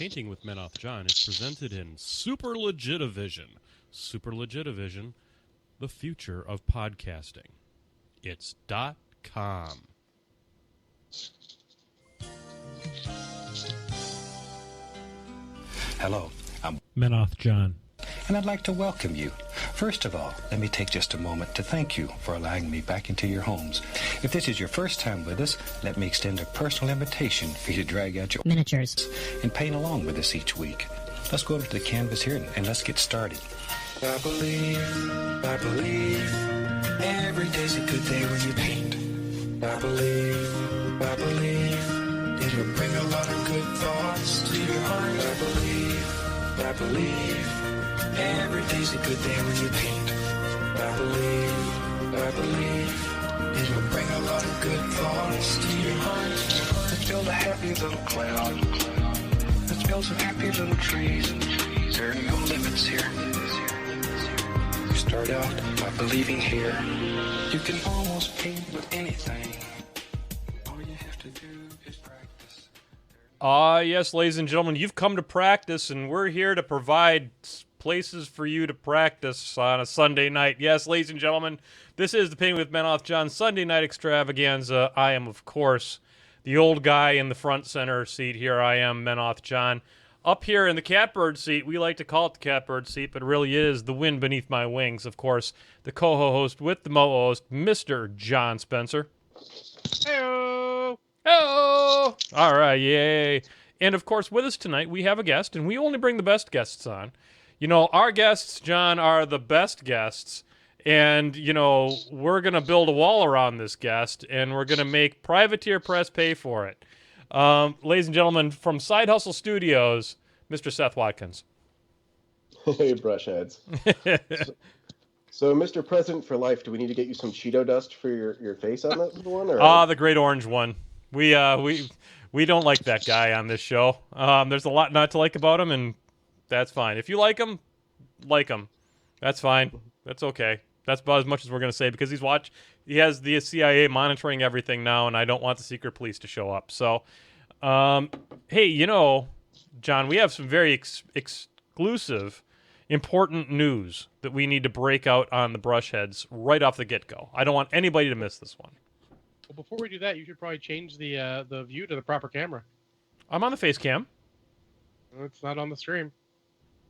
Painting with Menoth John is presented in Super Legitivision. Super Legitivision, the future of podcasting. It's .com. Hello, I'm Menoth John. and I'd like to welcome you. First of all, let me take just a moment to thank you for allowing me back into your homes. If this is your first time with us, let me extend a personal invitation for you to drag out your miniatures and paint along with us each week. Let's go over to the canvas here and let's get started. I believe, every day's a good day when you paint. I believe, it'll bring a lot of good thoughts to your heart. I believe, every day's a good day when you paint. I believe, it'll bring a lot of good thoughts to your heart. Let's build a happy little cloud. Let's build some happy little trees. There are no limits here. You start out by believing here. You can almost paint with anything. All you have to do is practice. Yes, ladies and gentlemen, you've come to practice, and we're here to provide places for you to practice on a Sunday night. Yes, ladies and gentlemen, this is the Painting with Menoth John Sunday Night Extravaganza. I am, of course, the old guy in the front center seat here. I am Menoth John. Up here in the catbird seat, we like to call it the catbird seat, but it really is the wind beneath my wings. Of course, the co-host with the mo-host, Mr. John Spencer. Hello. Hello! All right, yay. And, of course, with us tonight, we have a guest, and we only bring the best guests on. You know, our guests, John, are the best guests, and, you know, we're going to build a wall around this guest, and we're going to make Privateer Press pay for it. Ladies and gentlemen, from Side Hustle Studios, Mr. Seth Watkins. Hey, brushheads. So, Mr. President for Life, do we need to get you some Cheeto dust for your face on that one? Or? The great orange one. We don't like that guy on this show. There's a lot not to like about him, and that's fine. If you like him, like him. That's fine. That's okay. That's about as much as we're going to say, because he has the CIA monitoring everything now, and I don't want the secret police to show up. So, hey, you know, John, we have some very exclusive, important news that we need to break out on the brushheads right off the get-go. I don't want anybody to miss this one. Well, before we do that, you should probably change the view to the proper camera. I'm on the face cam. It's not on the stream.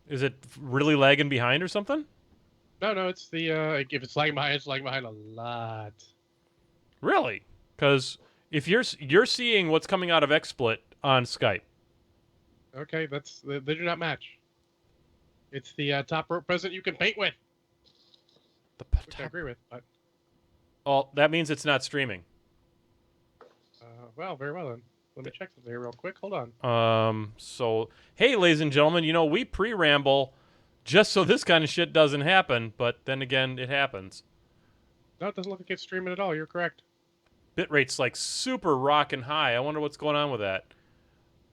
Is it really lagging behind or something? No, it's the if it's lagging behind, it's lagging behind a lot. Really? Because if you're seeing what's coming out of XSplit on Skype. Okay, they do not match. It's the top rope president you can paint with. Which I agree with, but oh, that means it's not streaming. Well, very well then. Let me check something here real quick. Hold on. So, hey, ladies and gentlemen, you know, we pre-ramble just so this kind of shit doesn't happen, but then again, it happens. No, it doesn't look like it's streaming at all. You're correct. Bitrate's like super rockin' high. I wonder what's going on with that.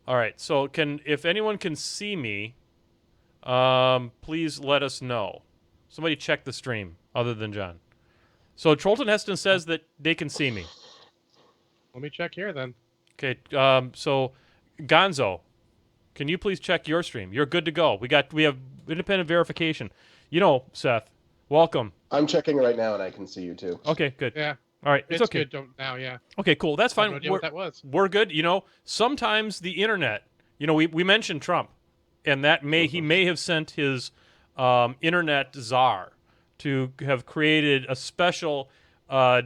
All right, so if anyone can see me, please let us know. Somebody check the stream other than John. So Trollton Heston says that they can see me. Let me check here then. Okay, so Gonzo, can you please check your stream? You're good to go. We have independent verification. You know, Seth, welcome. I'm checking right now, and I can see you too. Okay, good. Yeah. All right, it's okay. Good now, yeah. Okay, cool. That's fine. I have no idea what that was. We're good. You know, sometimes the internet. You know, we mentioned Trump, and that he may have sent his internet czar to have created a special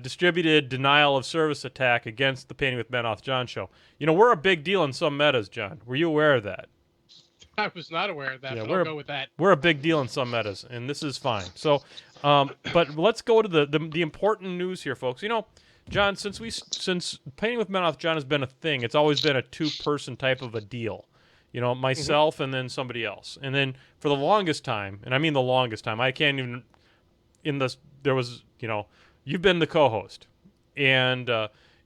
distributed denial of service attack against the Painting with Menoth John show. You know, we're a big deal in some metas, John. Were you aware of that? I was not aware of that, yeah, but I'll go with that. We're a big deal in some metas, and this is fine. So, but let's go to the important news here, folks. You know, John, since Painting with Menoth John has been a thing, it's always been a two-person type of a deal. You know, myself and then somebody else. And then for the longest time, and I mean the longest time, I can't even, there was, you know, you've been the co-host. And,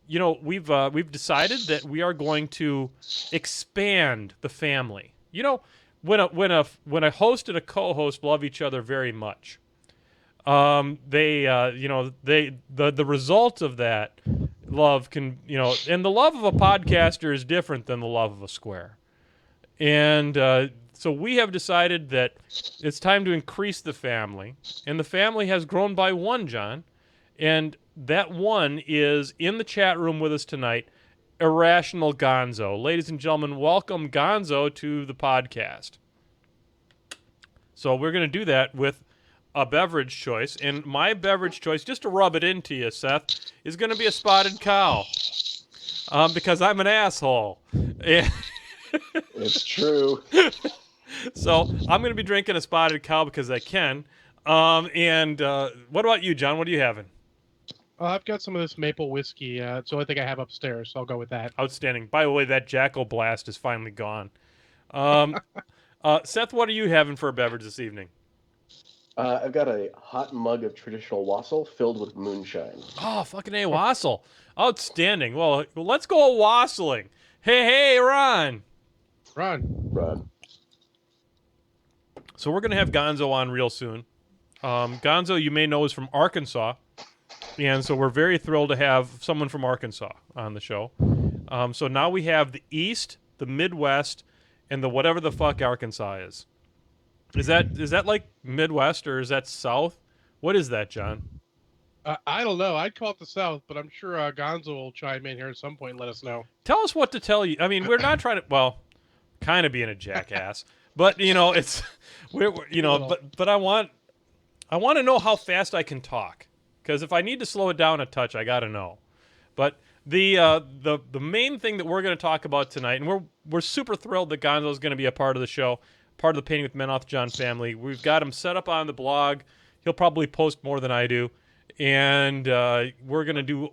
you know, we've decided that we are going to expand the family. You know, when a host and a co-host love each other very much, the result of that love can, you know, and the love of a podcaster is different than the love of a square. And so we have decided that it's time to increase the family. And the family has grown by one, John. And that one is in the chat room with us tonight, Irrational Gonzo. Ladies and gentlemen, welcome Gonzo to the podcast. So we're going to do that with a beverage choice. And my beverage choice, just to rub it into you, Seth, is going to be a spotted cow. Because I'm an asshole. It's true. So I'm going to be drinking a spotted cow because I can. What about you, John? What are you having? I've got some of this maple whiskey. It's the only thing I have upstairs, so I'll go with that. Outstanding. By the way, that Jackal Blast is finally gone. Seth, what are you having for a beverage this evening? I've got a hot mug of traditional wassail filled with moonshine. Oh, fucking A, wassail. Outstanding. Well, let's go wassailing. Hey, Ron. Run. So we're going to have Gonzo on real soon. Gonzo, you may know, is from Arkansas. And so we're very thrilled to have someone from Arkansas on the show. So now we have the East, the Midwest, and the whatever the fuck Arkansas is. Is that like Midwest or is that South? What is that, John? I don't know. I'd call it the South, but I'm sure Gonzo will chime in here at some point and let us know. Tell us what to tell you. I mean, we're not trying to, well, kind of being a jackass, but it's but I want to know how fast I can talk. Because if I need to slow it down a touch, I got to know. But the main thing that we're going to talk about tonight, and we're super thrilled that Gonzo is going to be a part of the show, part of the Painting with Menoth John family. We've got him set up on the blog. He'll probably post more than I do, and we're gonna do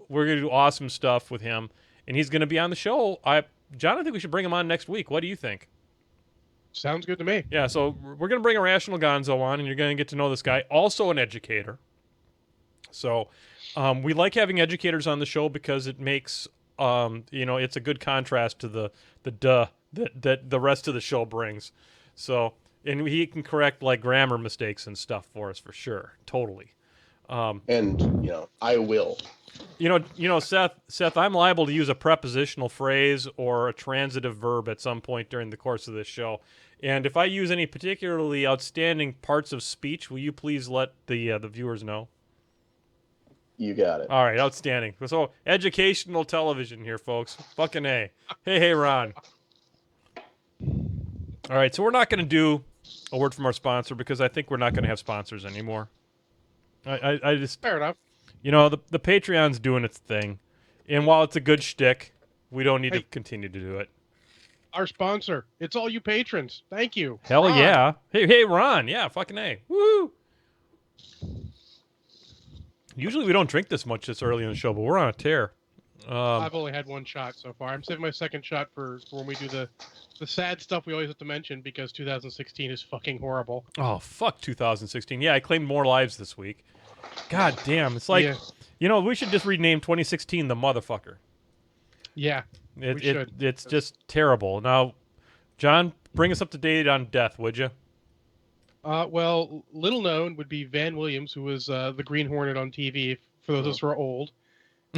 awesome stuff with him. And he's going to be on the show. John, I think we should bring him on next week. What do you think? Sounds good to me. Yeah. So we're going to bring Irrational Gonzo on, and you're going to get to know this guy. Also an educator. So we like having educators on the show because it makes, it's a good contrast to the that the rest of the show brings. So, and he can correct like grammar mistakes and stuff for us for sure. Totally. And, I will. Seth, I'm liable to use a prepositional phrase or a transitive verb at some point during the course of this show. And if I use any particularly outstanding parts of speech, will you please let the viewers know? You got it. All right, outstanding. So, educational television here, folks. Fucking A. Hey, Ron. All right, so we're not going to do a word from our sponsor because I think we're not going to have sponsors anymore. I just... Fair enough. The Patreon's doing its thing. And while it's a good shtick, we don't need to continue to do it. Our sponsor. It's all you patrons. Thank you. Hell Ron. yeah. Hey, Ron. Yeah, fucking A. Woo! Usually we don't drink this much this early in the show, but we're on a tear. I've only had one shot so far. I'm saving my second shot for when we do the sad stuff we always have to mention because 2016 is fucking horrible. Oh, fuck 2016. Yeah, I claimed more lives this week. God damn. It's like, we should just rename 2016 the motherfucker. Yeah, we should. It's just terrible. Now, John, bring us up to date on death, would you? Well, little known would be Van Williams, who was the Green Hornet on TV, for those of us who are old.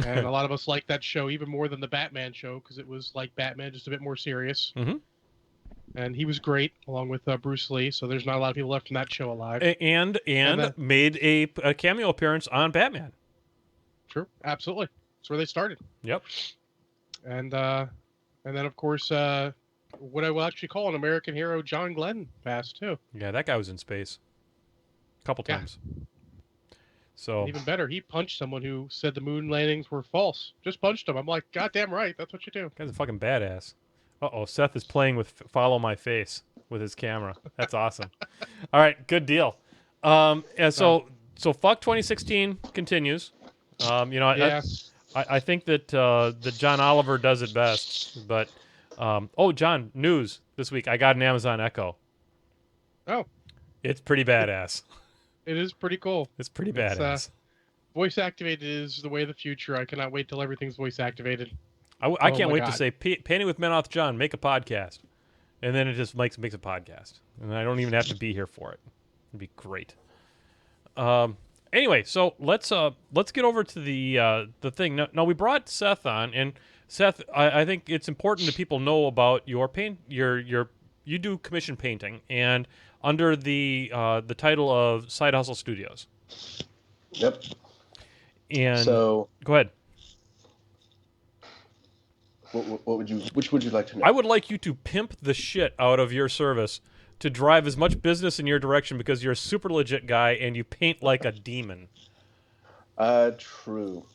And a lot of us liked that show even more than the Batman show because it was like Batman, just a bit more serious. Mm-hmm. And he was great, along with Bruce Lee, so there's not a lot of people left from that show alive. And made a cameo appearance on Batman. Sure, absolutely. That's where they started. Yep. And then, of course, what I will actually call an American hero, John Glenn, passed, too. Yeah, that guy was in space. A couple times. So and even better, he punched someone who said the moon landings were false. Just punched him. I'm like, goddamn right, that's what you do. Guy's a fucking badass. Uh-oh, Seth is playing with Follow My Face with his camera. That's awesome. All right, good deal. And so fuck 2016 continues. I think that John Oliver does it best. But John, news this week. I got an Amazon Echo. Oh, it's pretty badass. It is pretty cool. It's pretty badass. Voice activated is the way of the future. I cannot wait till everything's voice activated. I can't wait to say, Painting with Menoth John, make a podcast. And then it just makes a podcast. And I don't even have to be here for it. It'd be great. Anyway, so let's get over to the thing. Now we brought Seth on, and Seth, I think it's important that people know about your you do commission painting, and under the title of Side Hustle Studios. Yep. And So, go ahead. which would you like to know? I would like you to pimp the shit out of your service to drive as much business in your direction because you're a super legit guy and you paint like a demon. True.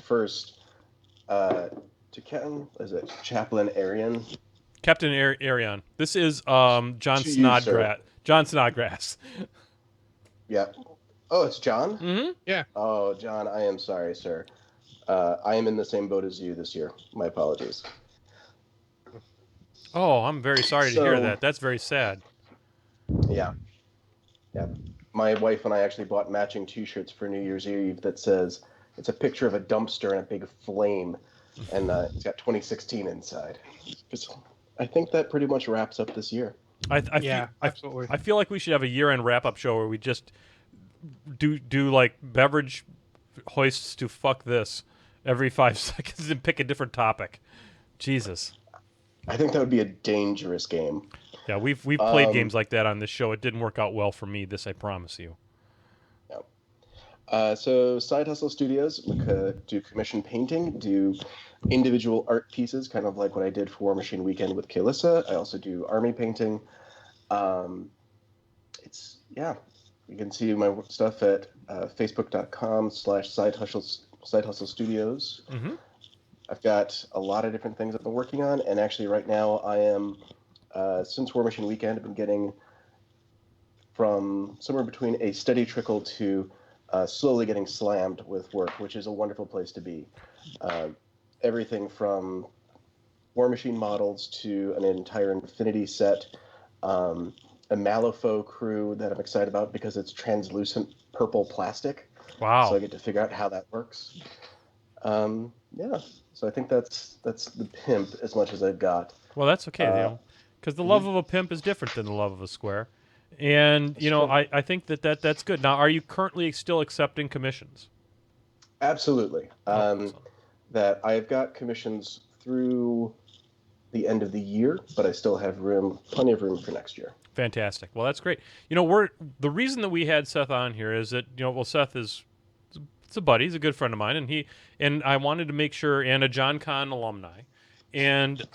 First, to Chaplain Arian? Captain Arion. This is John To you, sir. Snodgrass. John Snodgrass. Yeah. Oh, it's John? Mm-hmm. Yeah. Oh, John, I am sorry, sir. I am in the same boat as you this year. My apologies. Oh, I'm very sorry to hear So- that. That's very sad. Yeah. My wife and I actually bought matching T-shirts for New Year's Eve that says it's a picture of a dumpster and a big flame, and it's got 2016 inside. I think that pretty much wraps up this year. Absolutely. I feel like we should have a year-end wrap-up show where we just do like beverage hoists to fuck this every 5 seconds and pick a different topic. Jesus. I think that would be a dangerous game. Yeah, we've played games like that on this show. It didn't work out well for me. This I promise you. So Side Hustle Studios do commission painting, do individual art pieces, kind of like what I did for War Machine Weekend with Kalissa. I also do army painting. You can see my stuff at facebook.com/Side Hustle Studios. Mm-hmm. I've got a lot of different things I've been working on, and actually right now I am, since War Machine Weekend, I've been getting from somewhere between a steady trickle to slowly getting slammed with work, which is a wonderful place to be. Everything from War Machine models to an entire Infinity set, a Malifaux crew that I'm excited about because it's translucent purple plastic. Wow. So I get to figure out how that works. So I think that's the pimp as much as I've got. Well, that's okay, because the love of a pimp is different than the love of a square. And, I think that's good. Now, are you currently still accepting commissions? Absolutely. Awesome. That I've got commissions through the end of the year, but I still have plenty of room for next year. Fantastic. Well, that's great. The reason that we had Seth on here is that, Seth is a buddy. He's a good friend of mine, and I wanted to make sure, and a John Con alumni. And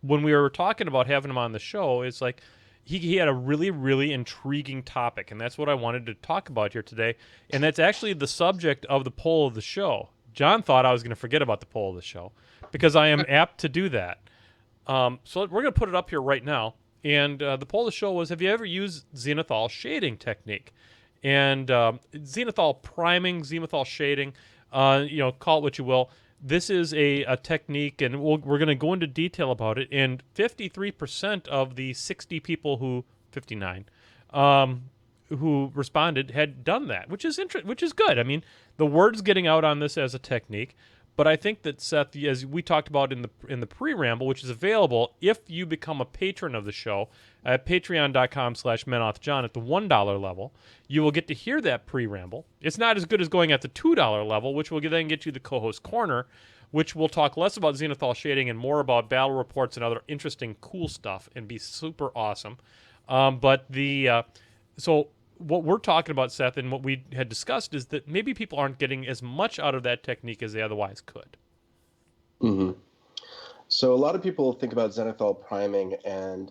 when we were talking about having him on the show, it's like he had a really, really intriguing topic, and that's what I wanted to talk about here today. And that's actually the subject of the poll of the show. John thought I was going to forget about the poll of the show because I am apt to do that. So we're going to put it up here right now. And the poll of the show was, have you ever used Zenithal shading technique? And Zenithal priming, Zenithal shading, call it what you will. This is a technique, and we're going to go into detail about it. And 53% of the 60 people 59, who responded had done that, which is good. I mean, the word's getting out on this as a technique. But I think that, Seth, as we talked about in the pre-ramble, which is available if you become a patron of the show at patreon.com/menothjohn at the $1 level, you will get to hear that pre-ramble. It's not as good as going at the $2 level, which will then get you the co-host corner, which will talk less about Zenithal shading and more about battle reports and other interesting, cool stuff and be super awesome. So what we're talking about, Seth, and what we had discussed is that maybe people aren't getting as much out of that technique as they otherwise could. Mm-hmm. So a lot of people think about Zenithal priming, and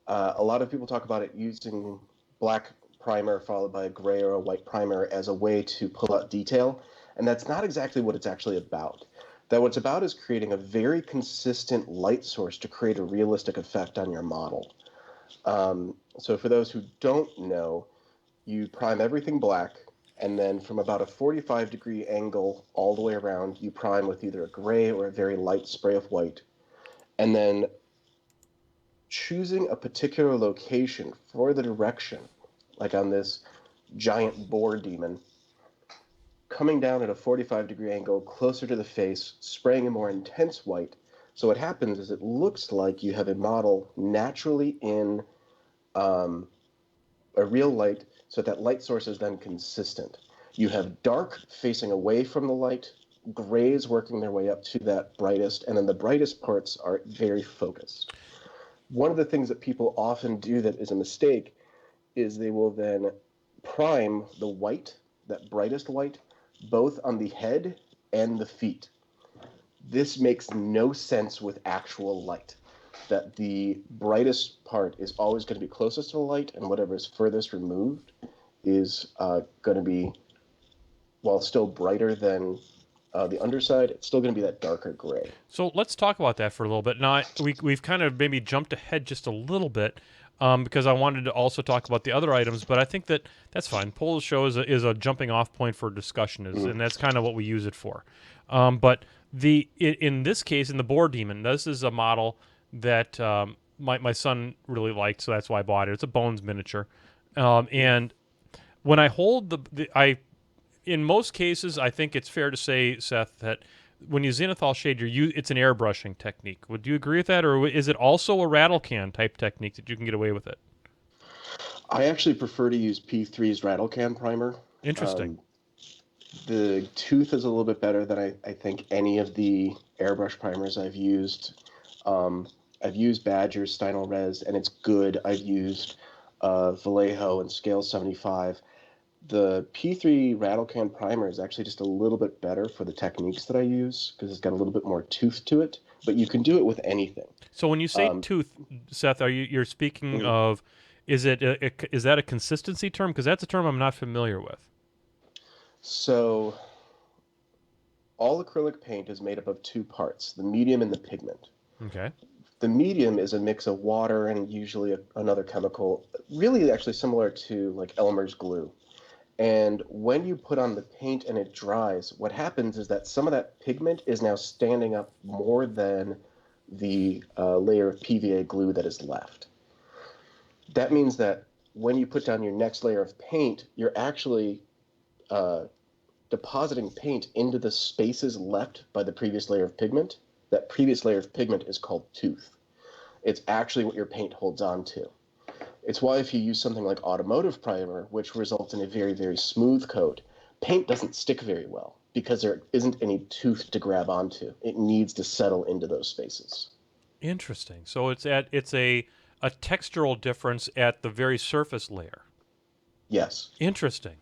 a lot of people talk about it using black primer followed by a gray or a white primer as a way to pull out detail, and that's not exactly what it's actually about. That what it's about is creating a very consistent light source to create a realistic effect on your model. So for those who don't know, you prime everything black, and then from about a 45-degree angle all the way around, you prime with either a gray or a very light spray of white. And then choosing a particular location for the direction, like on this giant boar demon, coming down at a 45-degree angle closer to the face, spraying a more intense white. So what happens is it looks like you have a model naturally in a real light, so that light source is then consistent. You have dark facing away from the light, grays working their way up to that brightest, and then the brightest parts are very focused. one of the things that people often do that is a mistake is they will then prime the white, that brightest white, both on the head and the feet. This makes no sense with actual light, that the brightest part is always going to be closest to the light, and whatever is furthest removed is going to be, while still brighter than the underside, it's still going to be that darker gray. So let's talk about that for a little bit. Now, we've kind of maybe jumped ahead just a little bit because I wanted to also talk about the other items, but I think that's fine. Poll the show is a jumping off point for discussion, and that's kind of what we use it for. But in this case, in the Boar Demon, this is a model that my son really liked, so that's why I bought it. It's a Bones miniature, and when I hold in most cases, I think it's fair to say, Seth, that when you Zenithal shade, it's an airbrushing technique. Would you agree with that, or is it also a rattle can type technique that you can get away with it? I actually prefer to use P3's rattle can primer. Interesting. The tooth is a little bit better than I think any of the airbrush primers I've used. I've used Badger's Stynal Res, and it's good. I've used Vallejo and Scale 75. The P3 rattle can primer is actually just a little bit better for the techniques that I use because it's got a little bit more tooth to it, but you can do it with anything. So when you say tooth, Seth, you're speaking of, is that a consistency term? Because that's a term I'm not familiar with. So all acrylic paint is made up of two parts, the medium and the pigment. Okay. The medium is a mix of water and usually another chemical, really actually similar to like Elmer's glue. And when you put on the paint and it dries, what happens is that some of that pigment is now standing up more than the layer of PVA glue that is left. That means that when you put down your next layer of paint, you're actually depositing paint into the spaces left by the previous layer of pigment. That previous layer of pigment is called tooth. It's actually what your paint holds on to. It's why if you use something like automotive primer, which results in a very, very smooth coat, paint doesn't stick very well because there isn't any tooth to grab onto. It needs to settle into those spaces. Interesting. So it's a textural difference at the very surface layer. Yes. Interesting.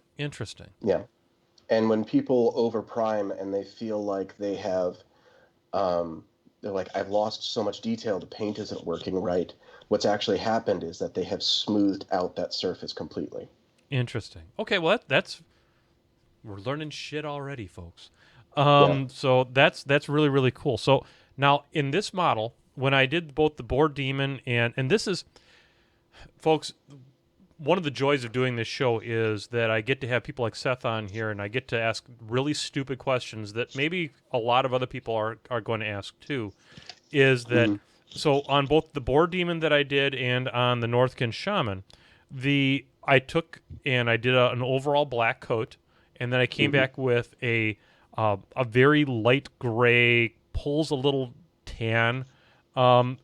Yeah. And when people over prime and they feel like they have, they're like, I've lost so much detail, the paint isn't working right. What's actually happened is that they have smoothed out that surface completely. Interesting. Okay, well we're learning shit already, folks. Yeah. So that's really, really cool. So now in this model, when I did both the Boar Demon and this is, folks, one of the joys of doing this show is that I get to have people like Seth on here, and I get to ask really stupid questions that maybe a lot of other people are going to ask too. Is that so on both the Boar Demon that I did and on the Northkin Shaman, I took and I did an overall black coat, and then I came back with a very light gray, pulls a little tan on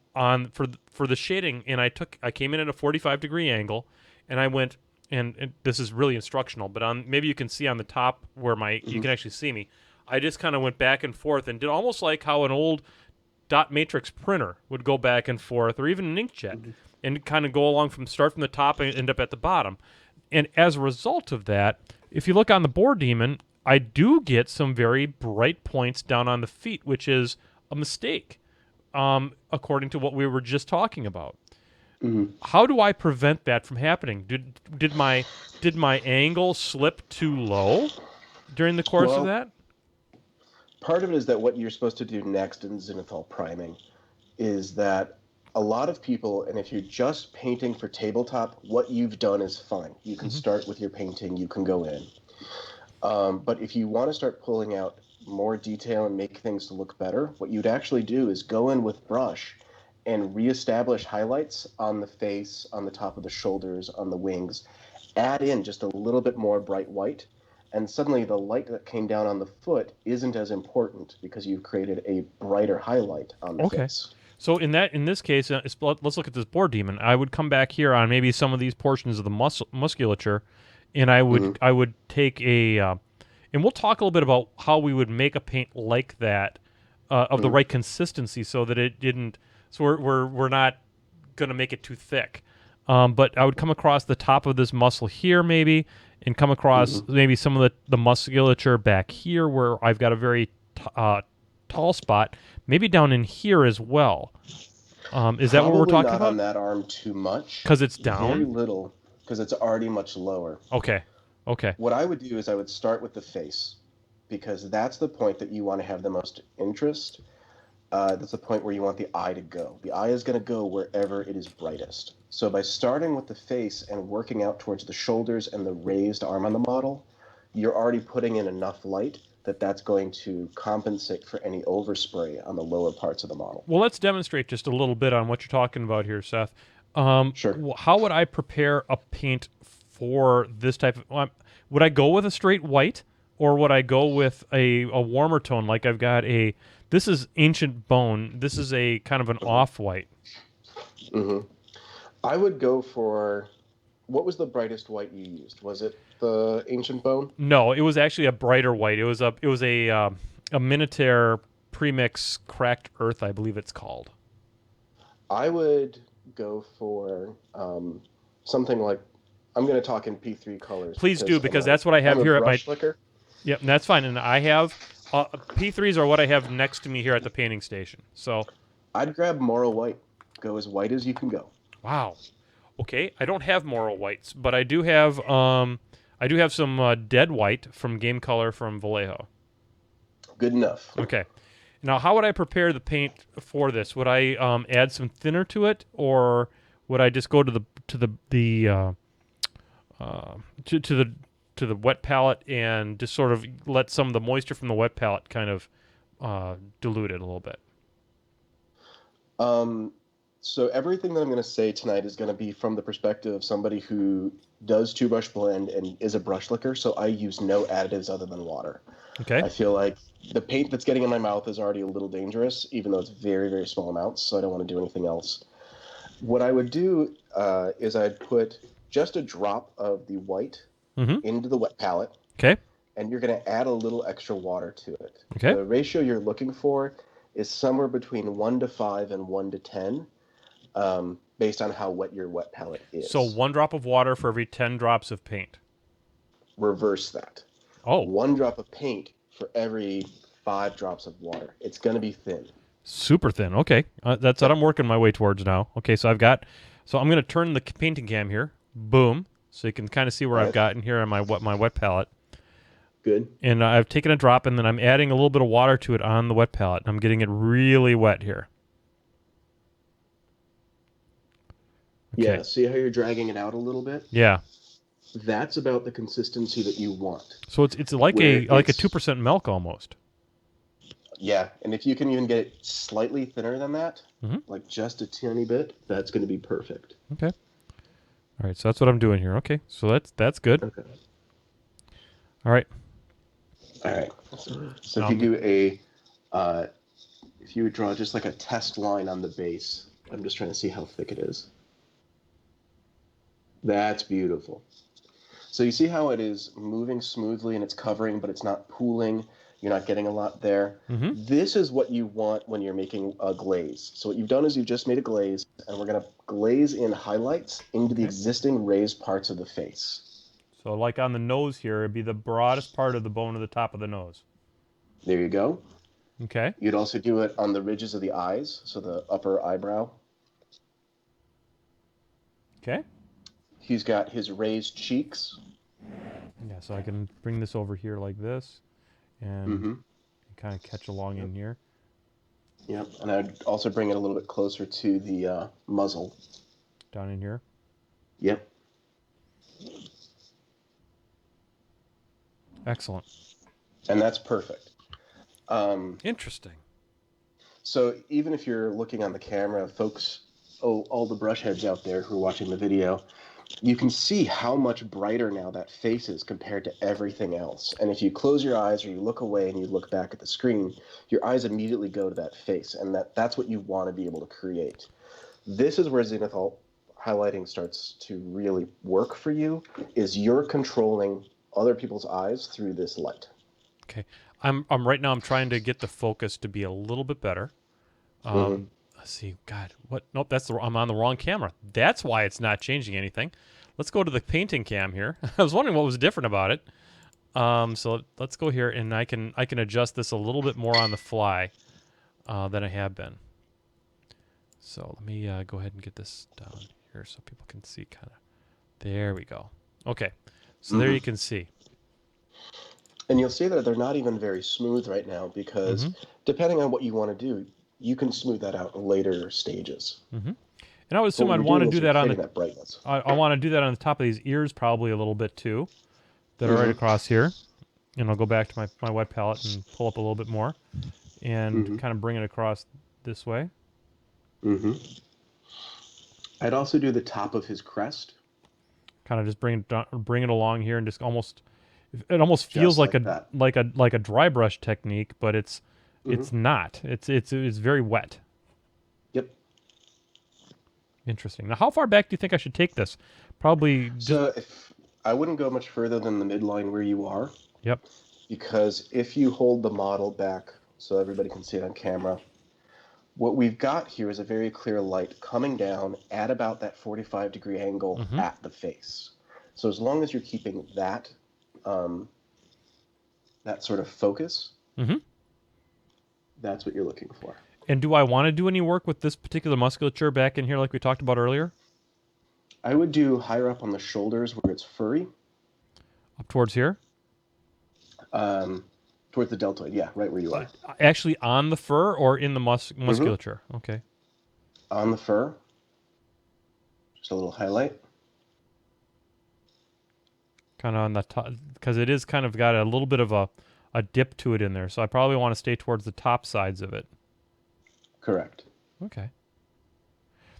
for the shading, and I came in at a 45-degree angle. And I went, and this is really instructional, but maybe you can see on the top where you can actually see me. I just kind of went back and forth and did almost like how an old dot matrix printer would go back and forth, or even an inkjet, and kind of go along start from the top and end up at the bottom. And as a result of that, if you look on the Boar Demon, I do get some very bright points down on the feet, which is a mistake, according to what we were just talking about. How do I prevent that from happening? Did my angle slip too low during the course of that? Part of it is that what you're supposed to do next in Zenithal priming is that a lot of people, and if you're just painting for tabletop, what you've done is fine. You can start with your painting, you can go in. But if you want to start pulling out more detail and make things to look better, what you'd actually do is go in with brush and reestablish highlights on the face, on the top of the shoulders, on the wings. Add in just a little bit more bright white, and suddenly the light that came down on the foot isn't as important because you've created a brighter highlight on the face. So in this case, let's look at this Boar Demon. I would come back here on maybe some of these portions of the musculature, and I would take and we'll talk a little bit about how we would make a paint like that of the right consistency so that it didn't. So we're not going to make it too thick. But I would come across the top of this muscle here maybe, and come across maybe some of the musculature back here where I've got a very tall spot, maybe down in here as well. Is that what we're talking not about? on that arm too much. Because it's down? Very little, because it's already much lower. Okay. What I would do is I would start with the face, because that's the point that you want to have the most interest. That's the point where you want the eye to go. The eye is going to go wherever it is brightest. So by starting with the face and working out towards the shoulders and the raised arm on the model, you're already putting in enough light that's going to compensate for any overspray on the lower parts of the model. Well, let's demonstrate just a little bit on what you're talking about here, Seth. Sure. How would I prepare a paint for this type of... would I go with a straight white, or would I go with a warmer tone like I've got a... This is Ancient Bone. This is a kind of an off-white. I would go for... What was the brightest white you used? Was it the Ancient Bone? No, it was actually a brighter white. It was a Minotaur premix Cracked Earth, I believe it's called. I would go for something like... I'm going to talk in P3 colors. Please do, because that's what I have here at my... Flicker. Yep, that's fine. And I have... P3s are what I have next to me here at the painting station. So I'd grab Moral White. Go as white as you can go. Wow. Okay, I don't have Moral Whites, but I do have some Dead White from Game Color from Vallejo. Good enough. Okay. Now, how would I prepare the paint for this? Would I add some thinner to it, or would I just go to the wet palette and just sort of let some of the moisture from the wet palette kind of dilute it a little bit? So everything that I'm going to say tonight is going to be from the perspective of somebody who does two-brush blend and is a brush licker, so I use no additives other than water. Okay. I feel like the paint that's getting in my mouth is already a little dangerous, even though it's very, very small amounts, so I don't want to do anything else. What I would do is I'd put just a drop of the white into the wet palette. Okay. And you're going to add a little extra water to it. Okay. The ratio you're looking for is somewhere between 1 to 5 and 1 to 10. Based on how wet your wet palette is. So 1 drop of water for every 10 drops of paint. Reverse that. Oh. 1 drop of paint for every 5 drops of water. It's going to be thin. Super thin. Okay. That's what I'm working my way towards now. Okay, so I'm going to turn the painting cam here. Boom. So you can kind of see where I've gotten here on my wet palette. Good. And I've taken a drop, and then I'm adding a little bit of water to it on the wet palette. I'm getting it really wet here. Okay. Yeah, see how you're dragging it out a little bit? Yeah. That's about the consistency that you want. So it's like a 2% milk almost. Yeah, and if you can even get it slightly thinner than that, like just a tiny bit, that's going to be perfect. Okay. All right, so that's what I'm doing here. Okay, so that's good. Okay. All right. All right. So if you do if you would draw just like a test line on the base, I'm just trying to see how thick it is. That's beautiful. So you see how it is moving smoothly and it's covering, but it's not pooling. You're not getting a lot there. This is what you want when you're making a glaze. So what you've done is you've just made a glaze, and we're going to glaze in highlights into the existing raised parts of the face. So like on the nose here, it'd be the broadest part of the bone of the top of the nose. There you go. Okay. You'd also do it on the ridges of the eyes, so the upper eyebrow. Okay. He's got his raised cheeks. Yeah, so I can bring this over here like this, and kind of catch along in here. Yep, and I'd also bring it a little bit closer to the muzzle. Down in here. Yep. Excellent. And that's perfect. Interesting. So even if you're looking on the camera, folks, all the brush heads out there who are watching the video, you can see how much brighter now that face is compared to everything else. And if you close your eyes or you look away and you look back at the screen, your eyes immediately go to that face, and that's what you want to be able to create. This is where Zenithal highlighting starts to really work for you, is you're controlling other people's eyes through this light. Okay. I'm right now I'm trying to get the focus to be a little bit better. Let's see. God, what? Nope, I'm on the wrong camera. That's why it's not changing anything. Let's go to the painting cam here. I was wondering what was different about it. So let's go here, and I can adjust this a little bit more on the fly than I have been. So let me go ahead and get this down here so people can see kind of. There we go. Okay, so there you can see. And you'll see that they're not even very smooth right now because depending on what you want to do, you can smooth that out in later stages. And I would assume I'd want to do that on the that brightness. I want to do that on the top of these ears probably a little bit too, that are right across here. And I'll go back to my wet palette and pull up a little bit more and kind of bring it across this way. I'd also do the top of his crest. Kind of just bring it along here and just almost it almost feels like a dry brush technique, but it's not. It's very wet. Yep. Interesting. Now, how far back do you think I should take this? Probably. So I wouldn't go much further than the midline where you are. Yep. Because if you hold the model back so everybody can see it on camera, what we've got here is a very clear light coming down at about that 45-degree angle at the face. So as long as you're keeping that that sort of focus, that's what you're looking for. And do I want to do any work with this particular musculature back in here like we talked about earlier? I would do higher up on the shoulders where it's furry. Up towards here? Towards the deltoid, yeah, right where you are. Actually on the fur or in the musculature? Okay. On the fur. Just a little highlight. Kind of on the top, because it is kind of got a little bit of a dip to it in there. So I probably want to stay towards the top sides of it. Correct. Okay.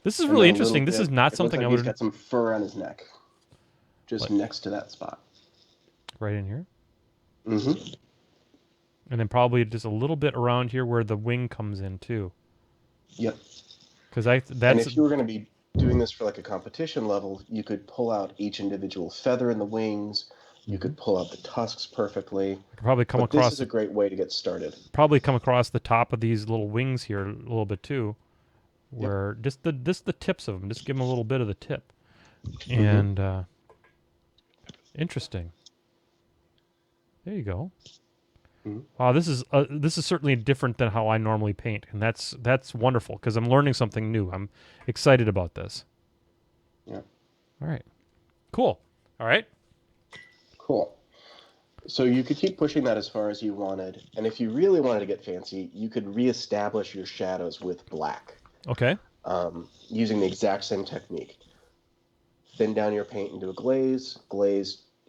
This is really interesting. This is not something I would. He's got some fur on his neck, just next to that spot. Right in here. And then probably just a little bit around here where the wing comes in too. Yep. Because and if you were going to be doing this for like a competition level, you could pull out each individual feather in the wings. You could pull out the tusks perfectly. Probably come across. This is a great way to get started. Probably come across the top of these little wings here a little bit too, where just the tips of them. Just give them a little bit of the tip. And interesting. There you go. Wow, this is certainly different than how I normally paint, and that's wonderful because I'm learning something new. I'm excited about this. Yeah. All right. Cool. All right. Cool. So you could keep pushing that as far as you wanted, and if you really wanted to get fancy, you could reestablish your shadows with black. Okay. Using the exact same technique. Thin down your paint into a glaze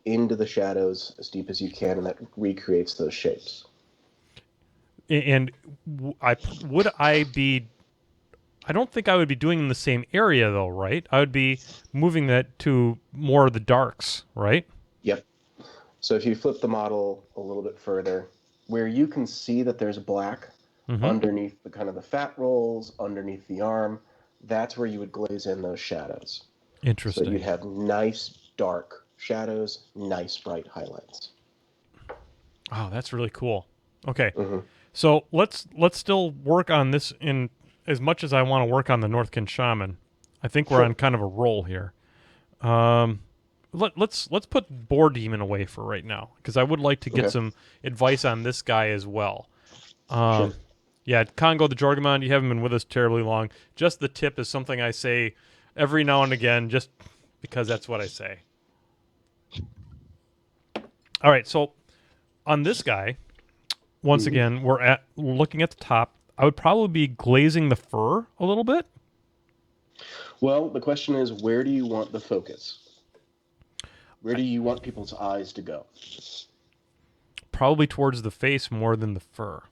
into the shadows as deep as you can, and that recreates those shapes. And I don't think I would be doing in the same area though, right? I would be moving that to more of the darks, right? Yep. So if you flip the model a little bit further, where you can see that there's black underneath the kind of the fat rolls, underneath the arm, that's where you would glaze in those shadows. Interesting. So you'd have nice dark shadows, nice bright highlights. Oh, that's really cool. Okay. So let's still work on this in as much as I want to work on the Northkin Shaman. I think we're on kind of a roll here. Let's put Boar Demon away for right now because I would like to get some advice on this guy as well. Yeah, Congo the Jorgamon, you haven't been with us terribly long. Just the tip is something I say every now and again just because that's what I say. All right, so on this guy, once again, we're looking at the top. I would probably be glazing the fur a little bit. Well, the question is, where do you want the focus? Where do you want people's eyes to go? Probably towards the face more than the fur.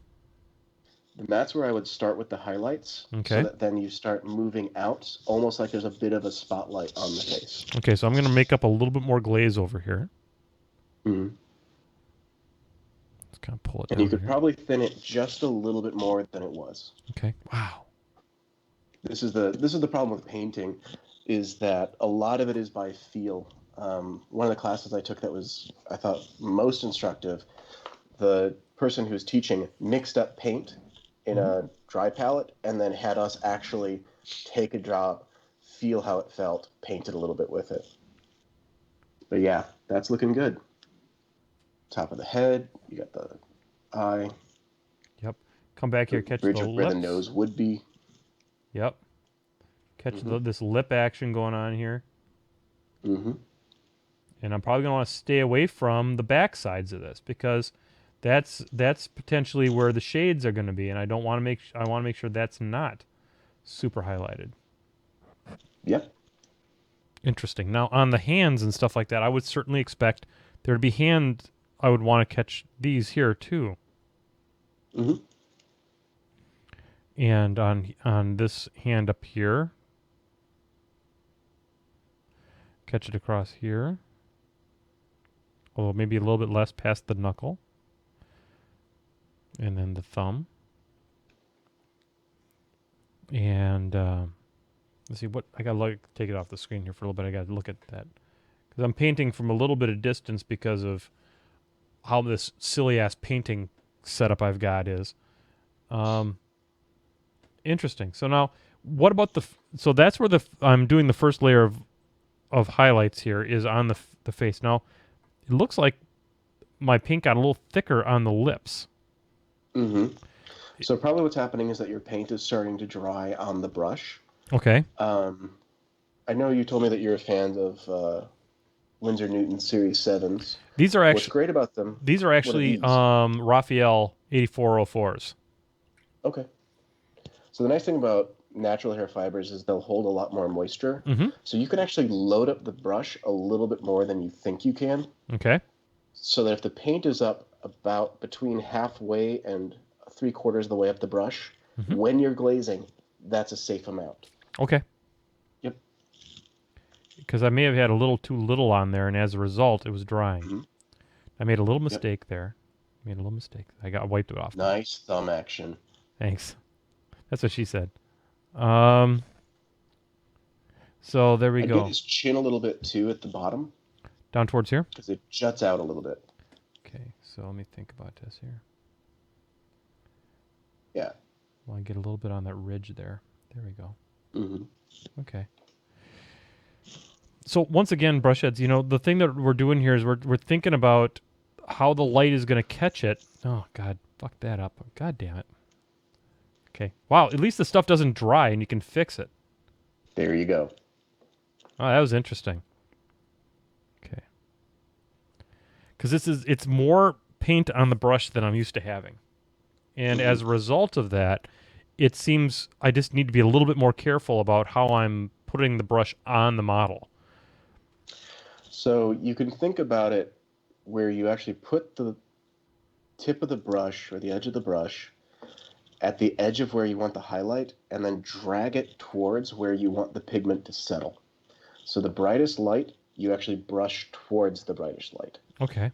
And that's where I would start with the highlights. Okay. So that then you start moving out, almost like there's a bit of a spotlight on the face. Okay, so I'm going to make up a little bit more glaze over here. Mm-hmm. Let's kind of pull it and down you could here. probably thin it just a little bit more than it was. Okay. Wow. This is the problem with painting, is that a lot of it is by feel. One of the classes I took that was, I thought, most instructive, the person who was teaching mixed up paint in a dry palette, and then had us actually take a drop, feel how it felt, paint it a little bit with it. But yeah, that's looking good. Top of the head, you got the eye. Yep. Come back here, catch bridge the of lips. where the nose would be. Yep. Catch this lip action going on here. Mm-hmm. And I'm probably going to want to stay away from the back sides of this because that's potentially where the shades are going to be, and I want to make sure that's not super highlighted. Yep. Interesting. Now on the hands and stuff like that, I would certainly expect there to be hand. I would want to catch these here too. Mm-hmm. And on this hand up here, catch it across here. Although maybe a little bit less past the knuckle. And then the thumb. And let's see what I gotta take it off the screen here for a little bit. I gotta look at that because I'm painting from a little bit of distance because of how this silly ass painting setup I've got is. Interesting. So now, what about so that's where I'm doing the first layer of highlights here is on the face. Now, it looks like my paint got a little thicker on the lips. Mm-hmm. So probably what's happening is that your paint is starting to dry on the brush. Okay. I know you told me that you're a fan of Winsor Newton Series 7s. These are actually what's great about them. These are actually Raphael 8404s. Okay. So the nice thing about natural hair fibers is they'll hold a lot more moisture. Mm-hmm. So you can actually load up the brush a little bit more than you think you can. Okay. So that if the paint is up about between halfway and 3/4 of the way up the brush, when you're glazing, that's a safe amount. Okay. Yep. Because I may have had a little too little on there, and as a result, it was drying. Mm-hmm. I made a little mistake there. I got wiped it off. Nice thumb action. Thanks. That's what she said. So there we I'd go. get his chin a little bit too at the bottom. Down towards here? Because it juts out a little bit. Okay, so let me think about this here. Yeah. Well, I get a little bit on that ridge there. There we go. Mm-hmm. Okay. So once again, brushheads, the thing that we're doing here is we're thinking about how the light is going to catch it. Oh, God, fuck that up. God damn it. Okay. Wow, at least the stuff doesn't dry and you can fix it. There you go. Oh, that was interesting. Okay. Because it's more paint on the brush than I'm used to having. And as a result of that, it seems I just need to be a little bit more careful about how I'm putting the brush on the model. So you can think about it where you actually put the tip of the brush or the edge of the brush at the edge of where you want the highlight and then drag it towards where you want the pigment to settle. So the brightest light, you actually brush towards the brightest light. Okay.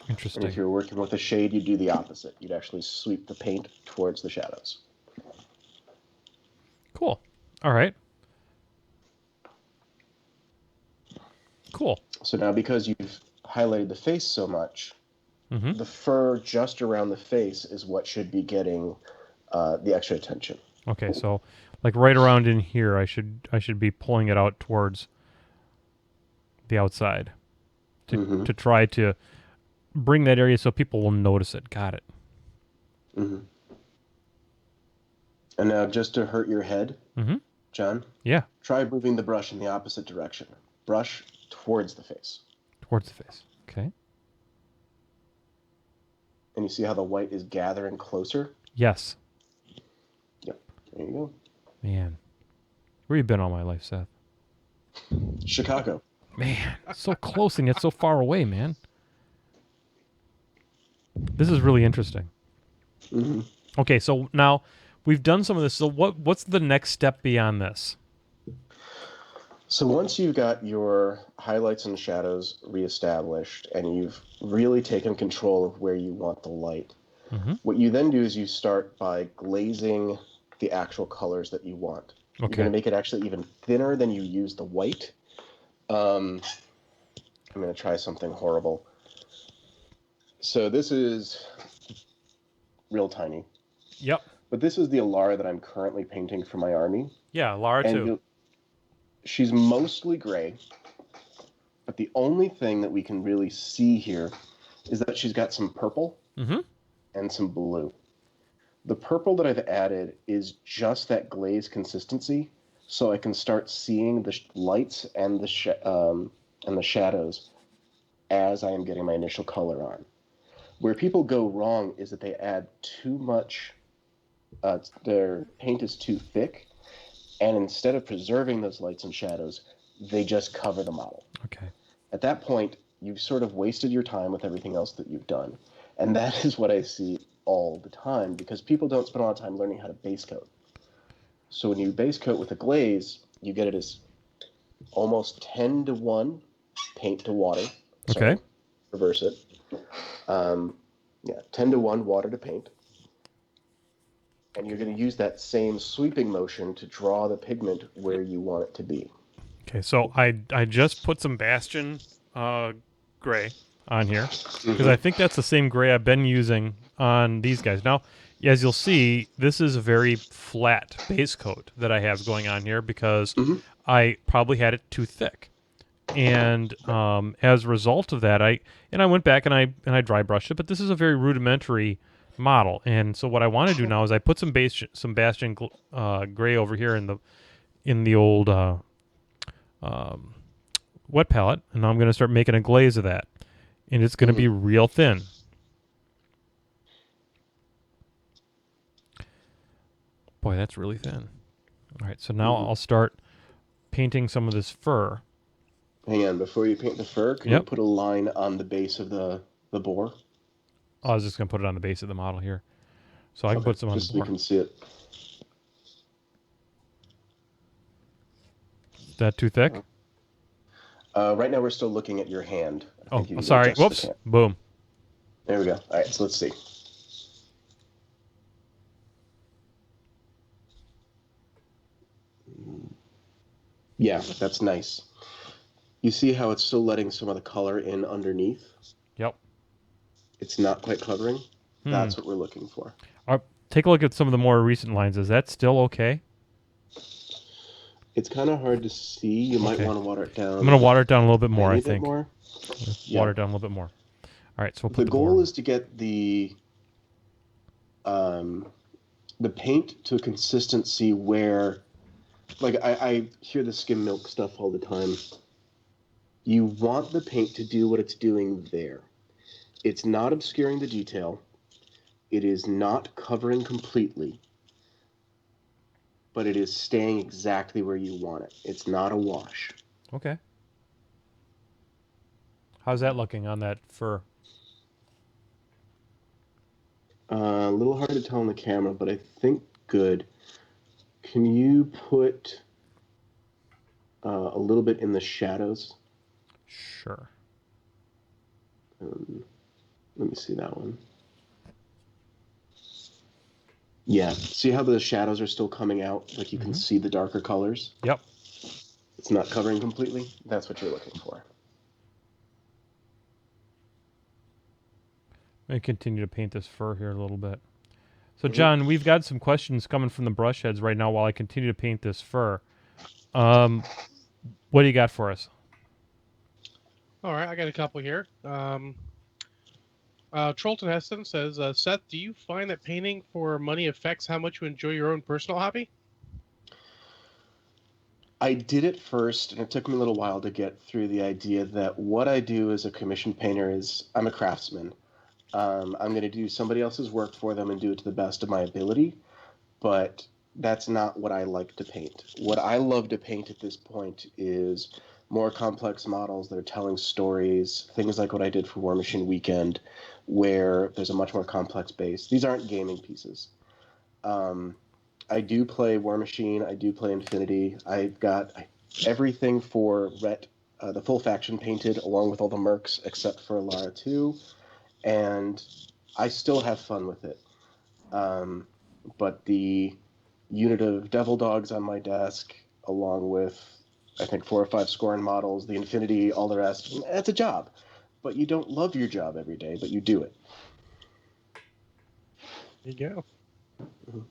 Interesting. And if you're working with a shade, you'd do the opposite. You'd actually sweep the paint towards the shadows. Cool. All right. Cool. So now because you've highlighted the face so much, the fur just around the face is what should be getting the extra attention. Okay, so like right around in here, I should be pulling it out towards the outside to try to bring that area so people will notice it. Got it. Mm-hmm. And now just to hurt your head, John, yeah, try moving the brush in the opposite direction. Brush towards the face. Towards the face. Okay. And you see how the white is gathering closer? Yes. Yep. There you go. Man. Where you been all my life, Seth? Chicago. Man, so close and yet so far away, man. This is really interesting. Mm-hmm. Okay, so now we've done some of this. So what's the next step beyond this? So once you've got your highlights and shadows reestablished and you've really taken control of where you want the light, what you then do is you start by glazing the actual colors that you want. Okay. You're going to make it actually even thinner than you use the white. I'm going to try something horrible. So this is real tiny. Yep. But this is the Alara that I'm currently painting for my army. Yeah, Lara too. She's mostly gray, but the only thing that we can really see here is that she's got some purple and some blue. The purple that I've added is just that glaze consistency, so I can start seeing the lights and the shadows as I am getting my initial color on. Where people go wrong is that they add too much, their paint is too thick, and instead of preserving those lights and shadows, they just cover the model. Okay. At that point, you've sort of wasted your time with everything else that you've done. And that is what I see all the time, because people don't spend a lot of time learning how to base coat. So when you base coat with a glaze, you get it as almost 10-to-1 paint to water. Sorry, Okay. reverse it. 10-to-1 water to paint. And you're going to use that same sweeping motion to draw the pigment where you want it to be. Okay, so I just put some Bastion gray on here because I think that's the same gray I've been using on these guys. Now, as you'll see, this is a very flat base coat that I have going on here because I probably had it too thick. And as a result of that, I went back and I dry brushed it, but this is a very rudimentary model. And so what I want to do now is I put some Bastion gray over here in the old wet palette, and now I'm going to start making a glaze of that, and it's going to be real thin. Boy, that's really thin. All right, so now I'll start painting some of this fur. Hang on, before you paint the fur, can you put a line on the base of the boar? Oh, I was just going to put it on the base of the model here. So I can put some on the boar. Just so you can see it. Is that too thick? Right now we're still looking at your hand. Oh, sorry. Whoops. Boom. There we go. All right, so let's see. Yeah, that's nice. You see how it's still letting some of the color in underneath? Yep. It's not quite covering. That's what we're looking for. Take a look at some of the more recent lines. Is that still okay? It's kind of hard to see. You might want to water it down. I'm going to water it down a little bit more, I think. More? Water it down a little bit more. All right, so we'll put the goal is to get the paint to a consistency where, like, I hear the skim milk stuff all the time. You want the paint to do what it's doing there. It's not obscuring the detail. It is not covering completely. But it is staying exactly where you want it. It's not a wash. Okay. How's that looking on that fur? A little hard to tell on the camera, but I think good. Can you put a little bit in the shadows? Sure. Let me see that one. Yeah, see how the shadows are still coming out? Like you can see the darker colors? Yep. It's not covering completely? That's what you're looking for. I'm going to continue to paint this fur here a little bit. So, John, we've got some questions coming from the brush heads right now while I continue to paint this fur. What do you got for us? All right, I got a couple here. Trollton Heston says, Seth, do you find that painting for money affects how much you enjoy your own personal hobby? I did it first, and it took me a little while to get through the idea that what I do as a commission painter is I'm a craftsman. I'm going to do somebody else's work for them and do it to the best of my ability, but that's not what I like to paint. What I love to paint at this point is more complex models that are telling stories, things like what I did for War Machine Weekend, where there's a much more complex base. These aren't gaming pieces. I do play War Machine. I do play Infinity. I've got everything for Rhett, the full faction painted, along with all the mercs, except for Lara 2. And I still have fun with it. But the unit of Devil Dogs on my desk, along with, I think, 4 or 5 Scorn models, the Infinity, all the rest, that's a job. But you don't love your job every day, but you do it. There you go. Mhm.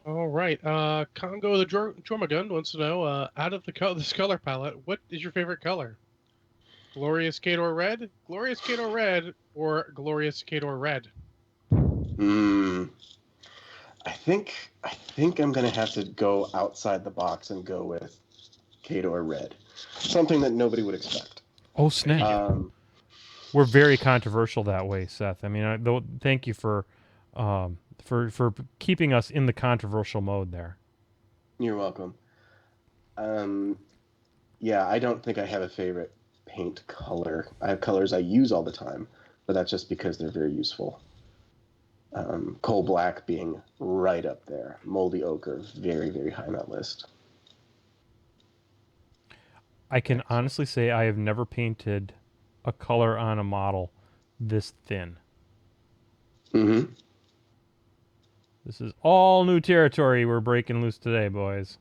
All right. Congo the Jormagund wants to know, out of this color palette, what is your favorite color? Glorious Kador Red, Glorious Kador Red, or Glorious Kador Red? Hmm. I think I'm gonna have to go outside the box and go with Kador Red, something that nobody would expect. Oh snap! We're very controversial that way, Seth. I mean, thank you for keeping us in the controversial mode there. You're welcome. Yeah, I don't think I have a favorite paint color. I have colors I use all the time, but that's just because they're very useful. Coal black being right up there. Moldy ochre, very, very high on that list. I can honestly say I have never painted a color on a model this thin. Mm-hmm. This is all new territory we're breaking loose today, boys.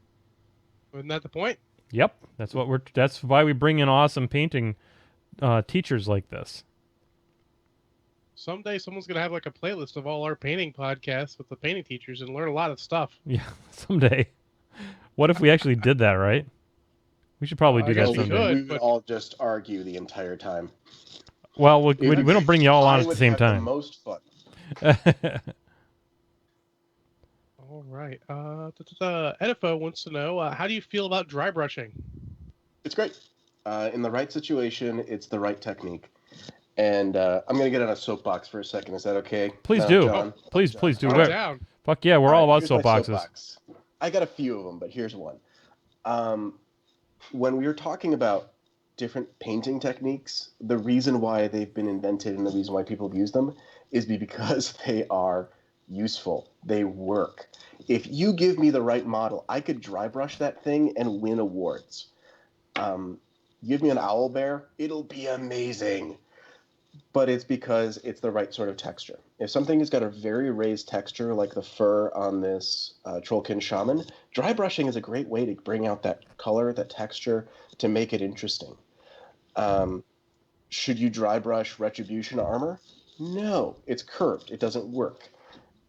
Isn't that the point? Yep, that's why we bring in awesome painting teachers like this. Someday someone's gonna have like a playlist of all our painting podcasts with the painting teachers and learn a lot of stuff. Yeah, someday. What if we actually did that, right? We should probably I do guess that we someday. could. We would all just argue the entire time. Well, we don't bring you all on I at the would same have time. the most fun. All right. Edifo wants to know, how do you feel about dry brushing? It's great. In the right situation, it's the right technique. And I'm going to get on a soapbox for a second. Is that okay? Please No, do. John? Please John. do. Throw it down. Fuck yeah, we're all about Here's my soapboxes. soapbox. I got a few of them, but here's one. When we were talking about different painting techniques, the reason why they've been invented and the reason why people have used them is because they are useful. They work. If you give me the right model, I could dry brush that thing and win awards. Give me an owl bear, it'll be amazing. But it's because it's the right sort of texture. If something has got a very raised texture, like the fur on this Trollkin Shaman, dry brushing is a great way to bring out that color, that texture, to make it interesting. Should you dry brush Retribution armor? No, it's curved. It doesn't work.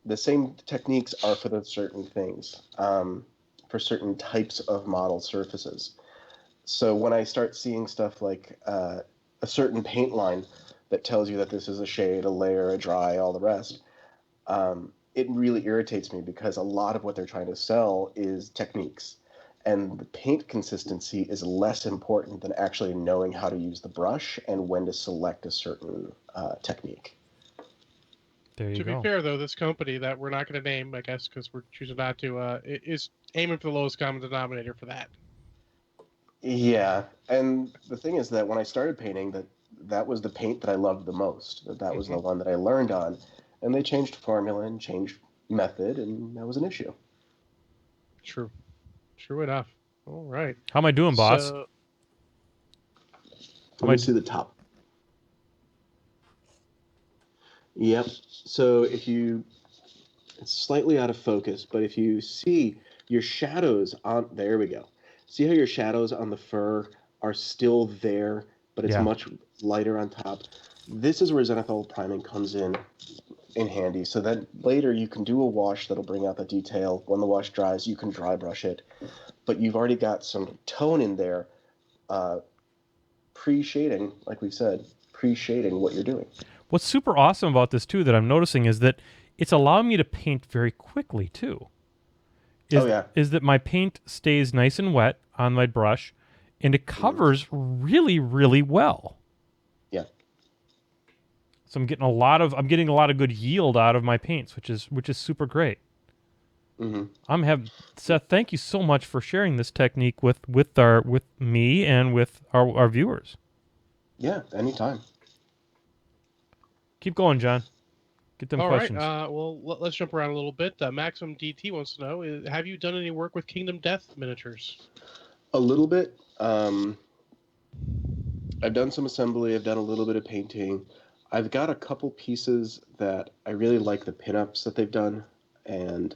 The same techniques are for the certain things, for certain types of model surfaces. So when I start seeing stuff like a certain paint line that tells you that this is a shade, a layer, a dry, all the rest, it really irritates me because a lot of what they're trying to sell is techniques. And the paint consistency is less important than actually knowing how to use the brush and when to select a certain technique. There you To go. be fair, though, this company that we're not going to name, I guess, because we're choosing not to, is aiming for the lowest common denominator for that. Yeah, and the thing is that when I started painting, that was the paint that I loved the most. That was the one that I learned on, and they changed formula and changed method, and that was an issue. True enough. All right. How am I doing, boss? So, Let me see the top. Yep. So it's slightly out of focus, but if you see your shadows on, there we go. See how your shadows on the fur are still there, but it's much lighter on top. This is where Zenithal priming comes in handy. So then later you can do a wash that'll bring out the detail. When the wash dries, you can dry brush it, but you've already got some tone in there, pre-shading, like we said, pre-shading what you're doing. What's super awesome about this too that I'm noticing is that it's allowing me to paint very quickly too. Is that my paint stays nice and wet on my brush, and it covers really, really well. Yeah. So I'm getting a lot of good yield out of my paints, which is super great. Mm-hmm. Seth, thank you so much for sharing this technique with me and with our viewers. Yeah, anytime. Keep going, John. Get them questions. All right. Well, let's jump around a little bit. Maximum DT wants to know: have you done any work with Kingdom Death miniatures? A little bit. I've done some assembly. I've done a little bit of painting. I've got a couple pieces that I really like the pinups that they've done, and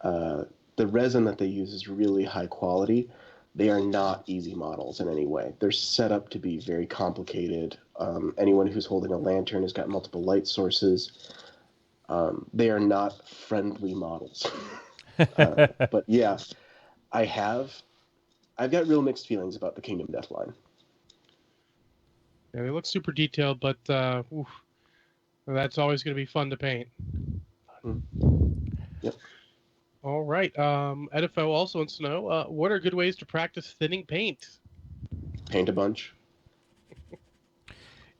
the resin that they use is really high quality. They are not easy models in any way. They're set up to be very complicated. Anyone who's holding a lantern has got multiple light sources. They are not friendly models. But yeah, I've got real mixed feelings about the Kingdom Death line. Yeah, they look super detailed, but oof, that's always going to be fun to paint. Yep. All right. Edifo also wants to know what are good ways to practice thinning paint? Paint a bunch.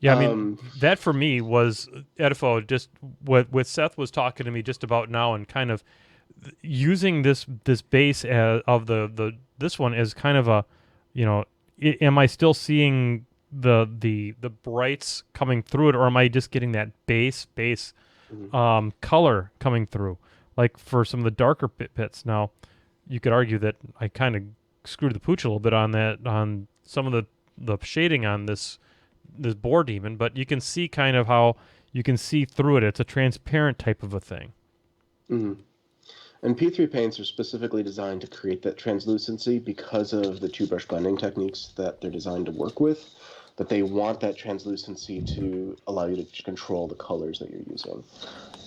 Yeah, I mean, that for me was Edifo, just what Seth was talking to me just about now, and kind of using this base of this one as kind of a, am I still seeing the brights coming through it, or am I just getting that base color coming through? Like for some of the darker pits. Now, you could argue that I kind of screwed the pooch a little bit on that, on some of the shading on this boar demon, but you can see kind of how you can see through it. It's a transparent type of a thing. Mm-hmm. And P3 paints are specifically designed to create that translucency because of the two-brush blending techniques that they're designed to work with, that they want that translucency to allow you to control the colors that you're using.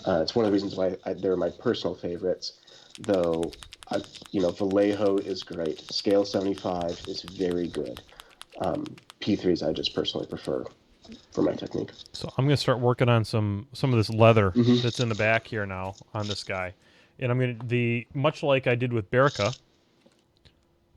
It's one of the reasons why they're my personal favorites, though, Vallejo is great. Scale 75 is very good. P3s I just personally prefer for my technique. So I'm going to start working on some of this leather that's in the back here now on this guy. And I'm going to, much like I did with Berica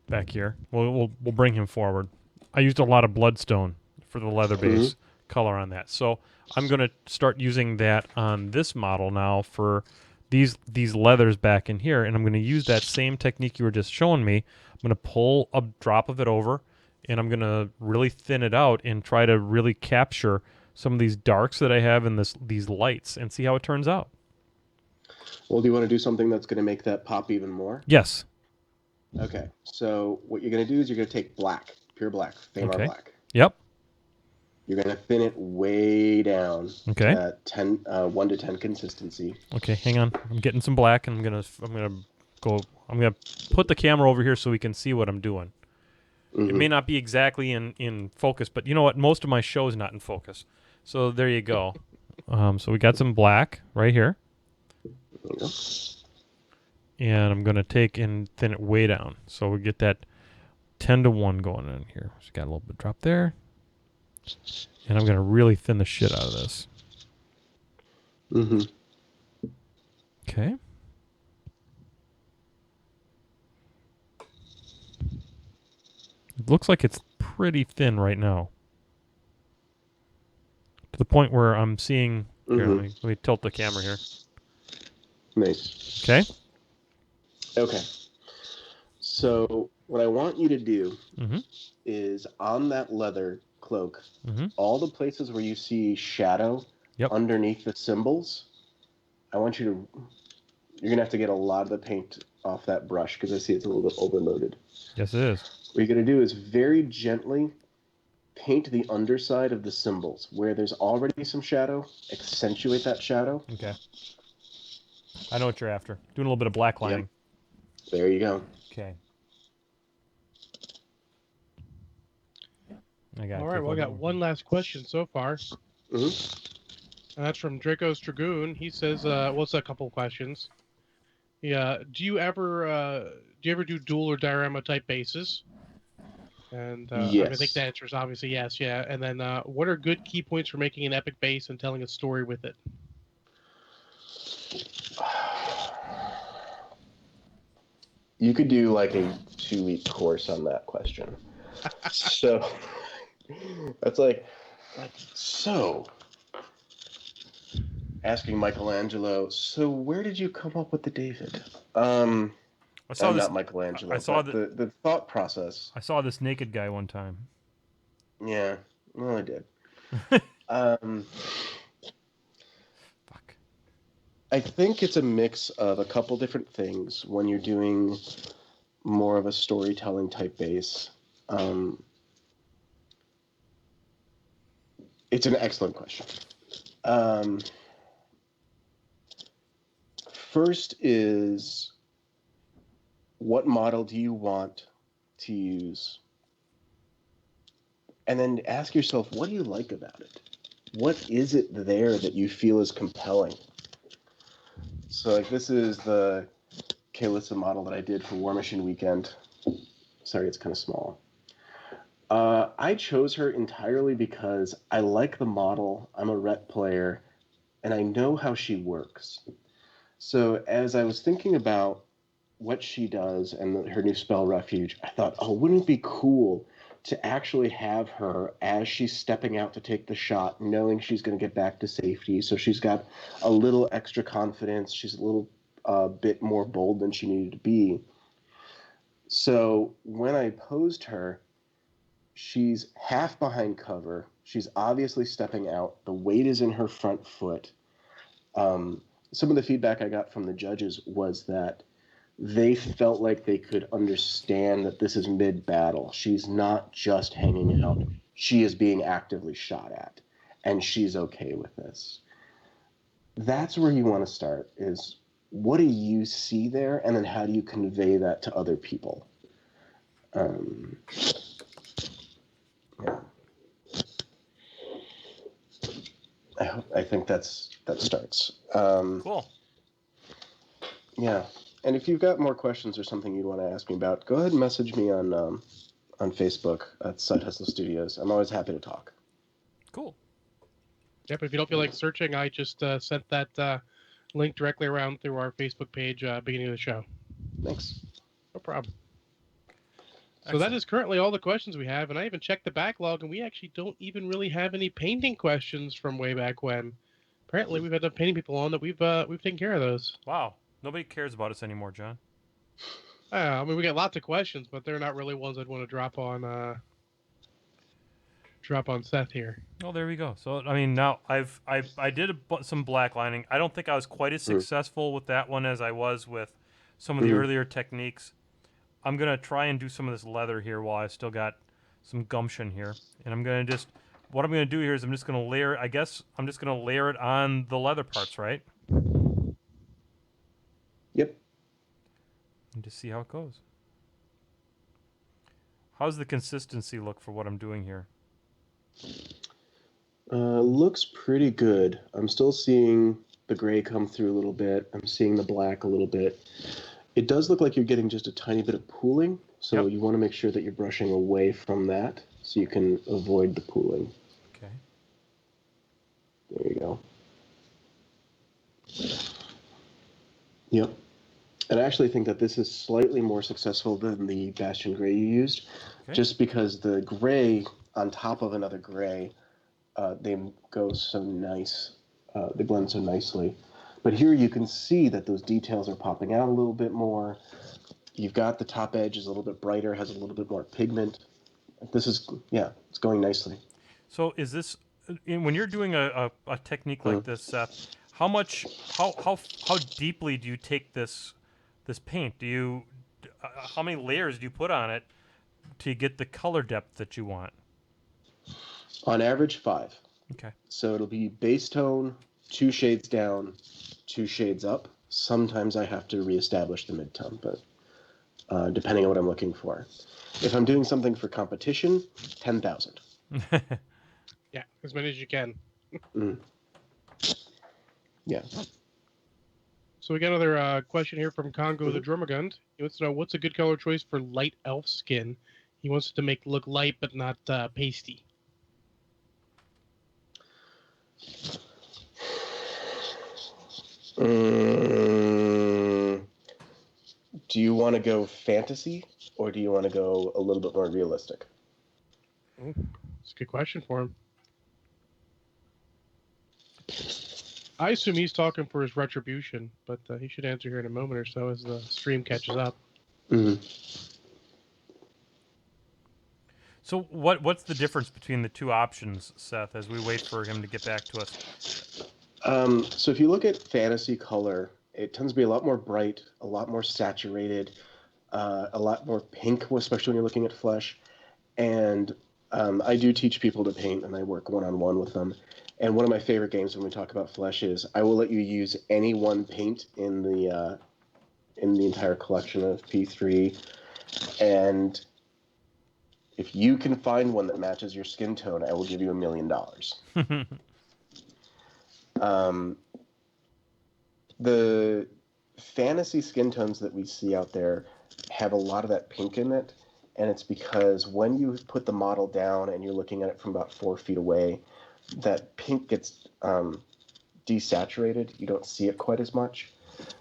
back here, we'll bring him forward. I used a lot of bloodstone for the leather base color on that. So I'm going to start using that on this model now for these leathers back in here, and I'm going to use that same technique you were just showing me. I'm going to pull a drop of it over, and I'm going to really thin it out and try to really capture some of these darks that I have in these lights and see how it turns out. Well, do you want to do something that's going to make that pop even more? Yes. Okay, so what you're going to do is you're going to take black, pure black, Thamar black. Yep. You're going to thin it way down to 1 to 10 consistency. Okay, hang on. I'm getting some black, and I'm gonna put the camera over here so we can see what I'm doing. It may not be exactly in focus, but you know what? Most of my show is not in focus. So there you go. So we got some black right here. There you go. And I'm going to take and thin it way down. So we get that 10 to 1 going in here. So got a little bit drop there. And I'm going to really thin the shit out of this. Okay. It looks like it's pretty thin right now. To the point where I'm seeing... Here, let me tilt the camera here. Nice. Okay. Okay. So what I want you to do is on that leather cloak, all the places where you see shadow underneath the symbols, I want you're going to have to get a lot of the paint off that brush because I see it's a little bit overloaded. Yes, it is. What you're going to do is very gently paint the underside of the symbols where there's already some shadow, accentuate that shadow. Okay. I know what you're after. Doing a little bit of black lining. Yep. There you go. Okay. I got. All right. Well, I got one last question so far. And that's from Draco's Dragoon. He says, "Well, it's a couple of questions. Yeah. Do you ever do dual or diorama type bases?" And yes. I think the answer is obviously yes. Yeah. And then, what are good key points for making an epic base and telling a story with it? You could do like a 2-week course on that question. So that's like so asking Michelangelo, so where did you come up with the David? I saw this, not Michelangelo. I saw the thought process. I saw this naked guy one time. Yeah, well, I did. Fuck. I think it's a mix of a couple different things when you're doing more of a storytelling type base. It's an excellent question. First is, what model do you want to use? And then ask yourself, what do you like about it? What is it there that you feel is compelling? So like this is the Kalissa model that I did for War Machine Weekend. Sorry, it's kind of small. I chose her entirely because I like the model. I'm a Ret player, and I know how she works. So as I was thinking about what she does and her new spell Refuge, I thought, oh, wouldn't it be cool to actually have her as she's stepping out to take the shot, knowing she's going to get back to safety. So she's got a little extra confidence. She's a little bit more bold than she needed to be. So when I posed her, she's half behind cover. She's obviously stepping out. The weight is in her front foot. Some of the feedback I got from the judges was that they felt like they could understand that this is mid-battle. She's not just hanging out. She is being actively shot at, and she's okay with this. That's where you want to start, is what do you see there, and then how do you convey that to other people? Yeah. I think that starts. Cool. Yeah. And if you've got more questions or something you'd want to ask me about, go ahead and message me on Facebook at Side Hustle Studios. I'm always happy to talk. Cool. Yep, if you don't feel like searching, I just sent that link directly around through our Facebook page beginning of the show. Thanks. No problem. So Excellent. that is currently all the questions we have, and I even checked the backlog, and we actually don't even really have any painting questions from way back when. Apparently, we've had enough painting people on that we've taken care of those. Wow. Nobody cares about us anymore, John. I mean, we got lots of questions, but they're not really ones I'd want to drop on Seth here. Oh, there we go. So I mean, now I did some black lining. I don't think I was quite as successful with that one as I was with some of the earlier techniques. I'm gonna try and do some of this leather here while I still got some gumption here, and I'm gonna what I'm gonna do here is I'm just gonna layer. I guess I'm just gonna layer it on the leather parts, right? Yep. And just see how it goes. How's the consistency look for what I'm doing here? Looks pretty good. I'm still seeing the gray come through a little bit. I'm seeing the black a little bit. It does look like you're getting just a tiny bit of pooling, so you want to make sure that you're brushing away from that so you can avoid the pooling. Okay. There you go. Yep. And I actually think that this is slightly more successful than the Bastion Gray you used, just because the gray on top of another gray, they go so nice. They blend so nicely. But here you can see that those details are popping out a little bit more. You've got the top edge is a little bit brighter, has a little bit more pigment. This is, it's going nicely. So is this, when you're doing a technique like this, Seth, how deeply do you take this paint? How many layers do you put on it to get the color depth that you want? On average, 5. Okay. So it'll be base tone, 2 shades down, 2 shades up. Sometimes I have to reestablish the mid-tone, but depending on what I'm looking for. If I'm doing something for competition, 10,000. Yeah, as many as you can. Yeah. So we got another question here from Congo the Drumagund. He wants to know, what's a good color choice for light elf skin? He wants it to look light but not pasty. Do you want to go fantasy, or do you want to go a little bit more realistic? That's a good question for him. I assume he's talking for his retribution, but he should answer here in a moment or so as the stream catches up. So what's the difference between the two options, Seth, as we wait for him to get back to us? So if you look at fantasy color, it tends to be a lot more bright, a lot more saturated, a lot more pink, especially when you're looking at flesh. And I do teach people to paint, and I work one-on-one with them. And one of my favorite games when we talk about flesh is I will let you use any one paint in the entire collection of P3, and if you can find one that matches your skin tone, I will give you $1 million. The fantasy skin tones that we see out there have a lot of that pink in it, and it's because when you put the model down and you're looking at it from about 4 feet away, that pink gets desaturated. You don't see it quite as much.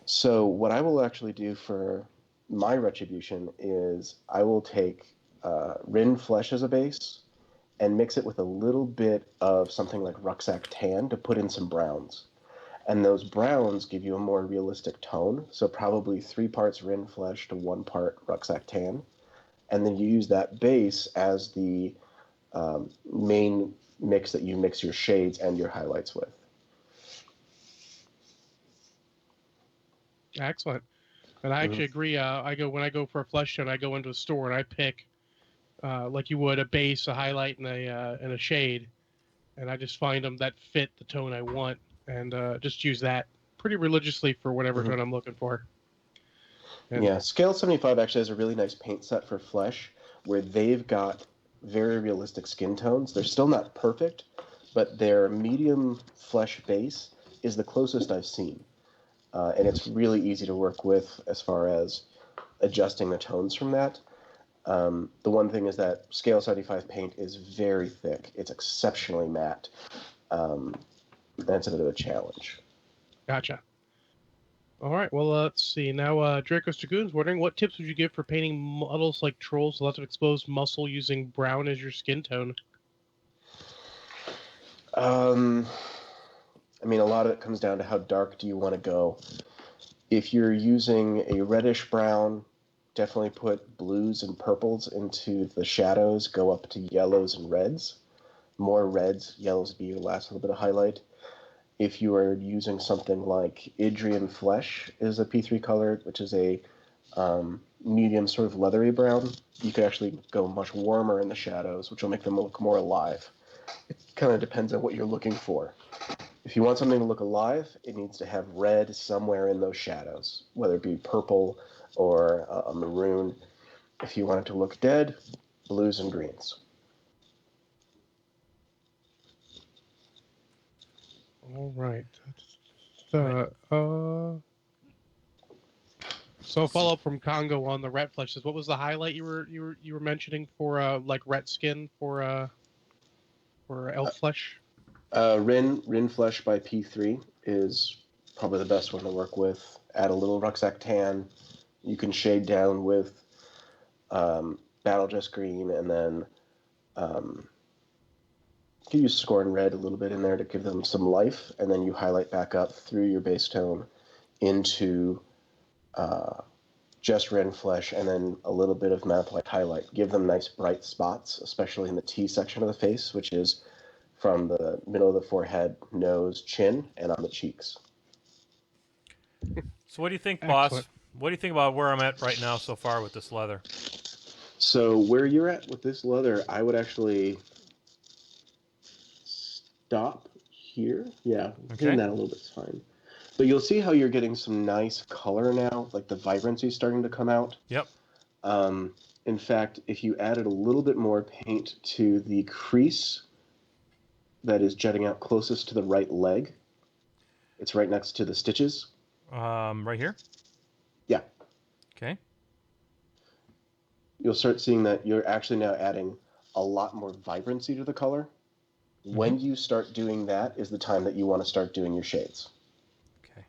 So what I will actually do for my retribution is I will take Rin Flesh as a base and mix it with a little bit of something like Rucksack Tan to put in some browns. And those browns give you a more realistic tone. So probably 3 parts Rin Flesh to 1 part Rucksack Tan. And then you use that base as the main mix that you mix your shades and your highlights with. Excellent. And I actually agree. When I go for a flesh tone, I go into a store and I pick, like you would, a base, a highlight, and a shade, and I just find them that fit the tone I want, and just use that pretty religiously for whatever tone I'm looking for. And yeah, Scale 75 actually has a really nice paint set for Flesh, where they've got very realistic skin tones. They're still not perfect, but their medium Flesh base is the closest I've seen. And it's really easy to work with as far as adjusting the tones from that. The one thing is that Scale 75 paint is very thick. It's exceptionally matte. That's a bit of a challenge. Gotcha. All right. Well, let's see. Now, Draco's Dragoon's wondering, what tips would you give for painting models like trolls with lots of exposed muscle using brown as your skin tone? I mean, a lot of it comes down to how dark do you want to go. If you're using a reddish brown, definitely put blues and purples into the shadows, go up to yellows and reds. More reds, yellows be your last little bit of highlight. If you are using something like Idrian Flesh is a P3 color, which is a medium sort of leathery brown, you could actually go much warmer in the shadows, which will make them look more alive. It kind of depends on what you're looking for. If you want something to look alive, it needs to have red somewhere in those shadows, whether it be purple or a maroon. If you want it to look dead, blues and greens. All right. So a follow up from Congo on the ret flesh says, what was the highlight you were mentioning for like ret skin for elf flesh? Rin Flesh by P3 is probably the best one to work with. Add a little Rucksack Tan. You can shade down with Battle Dress Green, and then you use Scorn Red a little bit in there to give them some life, and then you highlight back up through your base tone into just Rin Flesh, and then a little bit of Malachite highlight. Give them nice bright spots, especially in the T section of the face, which is from the middle of the forehead, nose, chin, and on the cheeks. So what do you think, boss? Excellent. What do you think about where I'm at right now so far with this leather? So where you're at with this leather, I would actually stop here. Yeah, hitting that a little bit is fine. But you'll see how you're getting some nice color now, like the vibrancy starting to come out. Yep. In fact, if you added a little bit more paint to the crease that is jutting out closest to the right leg, it's right next to the stitches. Right here? Yeah. Okay. You'll start seeing that you're actually now adding a lot more vibrancy to the color. When you start doing that is the time that you want to start doing your shades. Okay.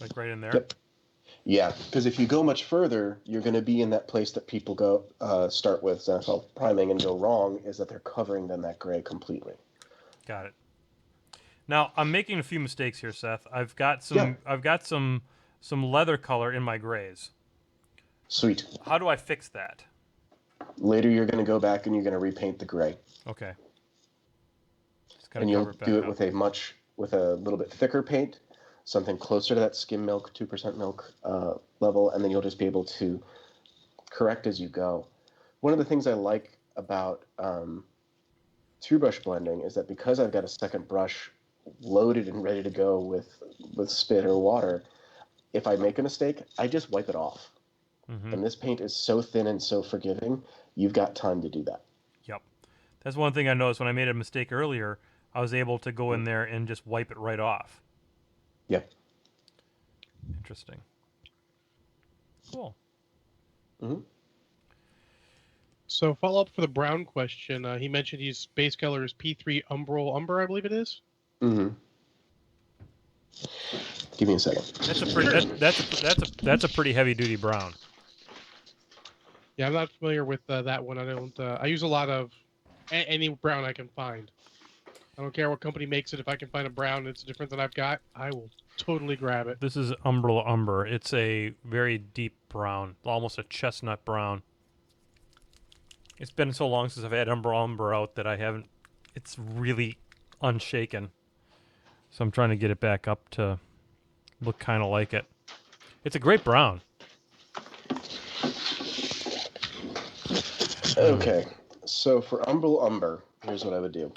Like right in there? Yep. Yeah, because if you go much further, you're going to be in that place that people go start with Zenithal priming and go wrong, is that they're covering then that gray completely. Got it. Now I'm making a few mistakes here, Seth. I've got some leather color in my grays. Sweet. How do I fix that? Later, you're going to go back and you're going to repaint the gray. Okay. And you'll do it with a little bit thicker paint, something closer to that skim milk, 2% milk level, and then you'll just be able to correct as you go. One of the things I like about two-brush blending is that because I've got a second brush loaded and ready to go with spit or water, if I make a mistake, I just wipe it off. And this paint is so thin and so forgiving, you've got time to do that. Yep. That's one thing I noticed when I made a mistake earlier. I was able to go in there and just wipe it right off. Yeah. Interesting. Cool. Mm-hmm. So follow up for the Brown question. He mentioned his base color is P3 Umbral Umber, I believe it is. Mm-hmm. Give me a second. That's a pretty that's a pretty heavy duty brown. Yeah, I'm not familiar with that one. I don't. I use a lot of any brown I can find. I don't care what company makes it. If I can find a brown that's different than I've got, I will totally grab it. This is Umbral Umber. It's a very deep brown, almost a chestnut brown. It's been so long since I've had Umbral Umber out that I haven't. It's really unshaken. So I'm trying to get it back up to look kind of like it. It's a great brown. Okay, so for Umbral Umber, here's what I would do.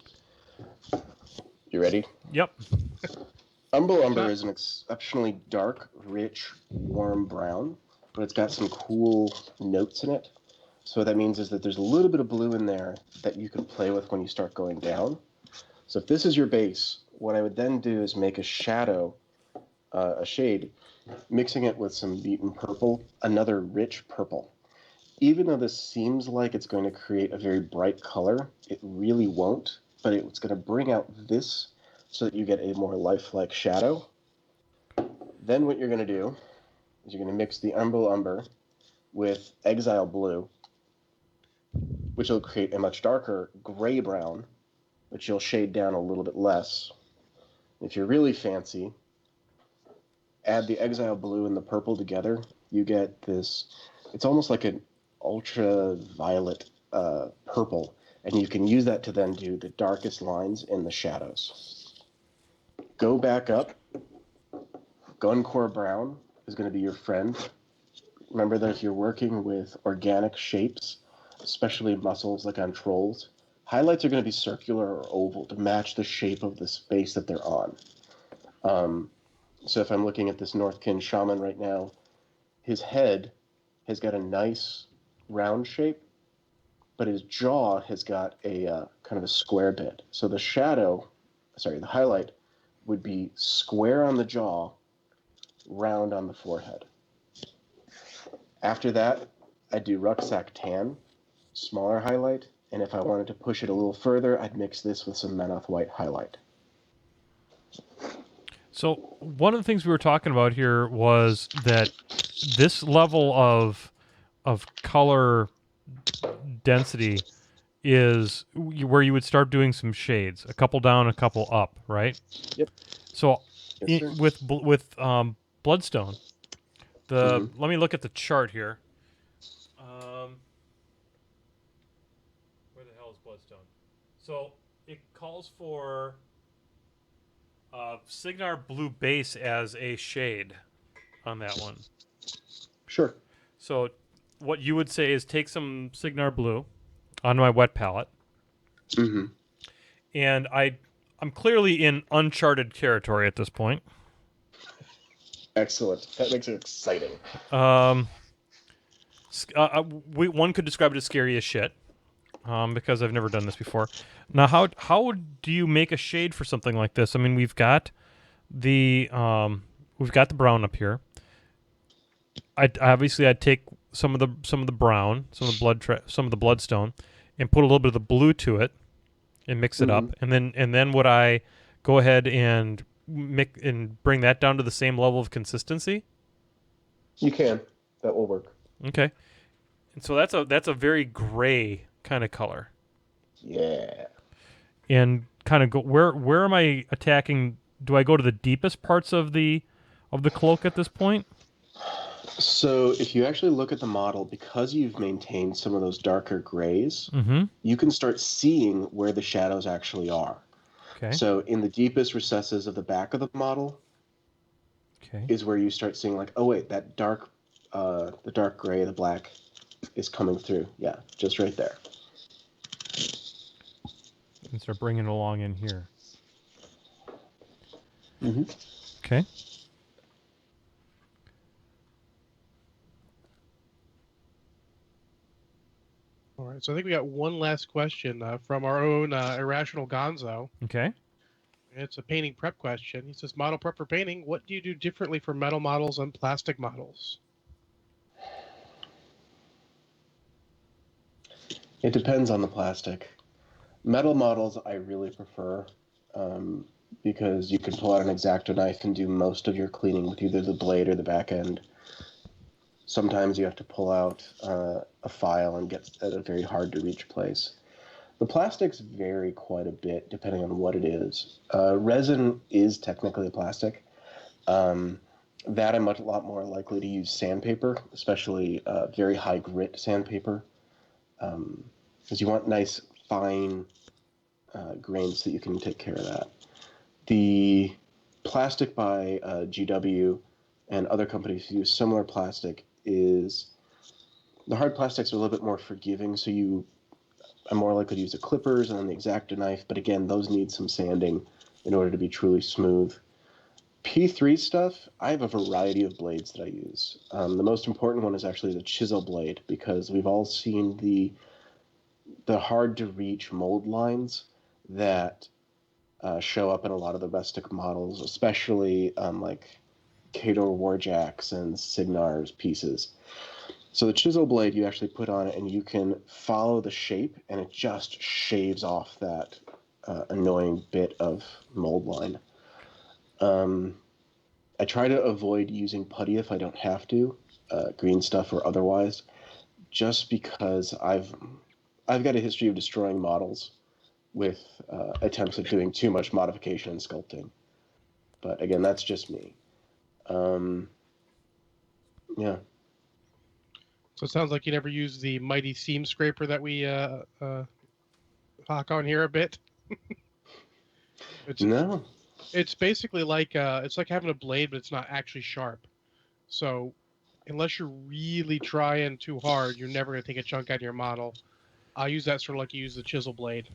You ready? Yep. Umbral Umber is an exceptionally dark, rich, warm brown, but it's got some cool notes in it. So what that means is that there's a little bit of blue in there that you can play with when you start going down. So if this is your base, what I would then do is make a shadow, a shade, mixing it with some beaten purple, another rich purple. Even though this seems like it's going to create a very bright color, it really won't, but it's going to bring out this so that you get a more lifelike shadow. Then what you're going to do is you're going to mix the Umbral Umber with Exile Blue, which will create a much darker gray brown, which you'll shade down a little bit less. If you're really fancy, add the Exile Blue and the purple together, you get this, it's almost like an ultraviolet purple, and you can use that to then do the darkest lines in the shadows. Go back up. Guncore Brown is going to be your friend. Remember that if you're working with organic shapes, especially muscles like on trolls, highlights are going to be circular or oval to match the shape of the space that they're on. So if I'm looking at this Northkin shaman right now, his head has got a nice round shape, but his jaw has got a kind of a square bit. So the the highlight would be square on the jaw, round on the forehead. After that, I'd do Rucksack Tan, smaller highlight, and if I wanted to push it a little further, I'd mix this with some Menoth White highlight. So one of the things we were talking about here was that this level of color density is where you would start doing some shades, a couple down, a couple up, right? Yep. So Yes, sir. with Bloodstone, let me look at the chart here. Where the hell is Bloodstone? So it calls for Signar Blue base as a shade on that one. Sure. So what you would say is take some Signar Blue on my wet palette, Mm-hmm. and I'm clearly in uncharted territory at this point. Excellent. That makes it exciting. One could describe it as scary as shit, because I've never done this before. Now, how do you make a shade for something like this? I mean, we've got the brown up here. I'd take some of the brown, some of the bloodstone, and put a little bit of the blue to it, and mix it up, and then would I go ahead and mix and bring that down to the same level of consistency? You can. That will work. Okay, and so that's a very gray kind of color. Yeah. And kind of go where am I attacking? Do I go to the deepest parts of the cloak at this point? So if you actually look at the model, because you've maintained some of those darker grays, Mm-hmm. you can start seeing where the shadows actually are. Okay. So in the deepest recesses of the back of the model Okay. is where you start seeing like, oh wait, that dark, the dark gray, the black is coming through. Yeah, just right there. And start bringing it along in here. Mm-hmm. Okay. All right, so I think we got one last question from our own Irrational Gonzo. Okay. It's a painting prep question. He says, model prep for painting. What do you do differently for metal models and plastic models? It depends on the plastic. Metal models I really prefer because you can pull out an X-Acto knife and do most of your cleaning with either the blade or the back end. Sometimes you have to pull out a file and get at a very hard to reach place. The plastics vary quite a bit depending on what it is. Resin is technically a plastic. That I'm a lot more likely to use sandpaper, especially very high grit sandpaper, because you want nice fine grains so that you can take care of that. The plastic by GW and other companies who use similar plastic is the hard plastics are a little bit more forgiving, so I'm more likely to use the clippers and then the X-Acto knife, but again, those need some sanding in order to be truly smooth. P3 stuff, I have a variety of blades that I use. The most important one is actually the chisel blade, because we've all seen the hard-to-reach mold lines that show up in a lot of the rustic models, especially like Cador Warjacks and Signar's pieces. So the chisel blade you actually put on it, and you can follow the shape, and it just shaves off that annoying bit of mold line. I try to avoid using putty if I don't have to, green stuff or otherwise, just because I've got a history of destroying models with attempts at doing too much modification and sculpting. But again, that's just me. Yeah. So it sounds like you never used the mighty seam scraper that we hawk on here a bit. No. It's basically like it's like having a blade, but it's not actually sharp. So unless you're really trying too hard, you're never going to take a chunk out of your model. I use that sort of like you use the chisel blade.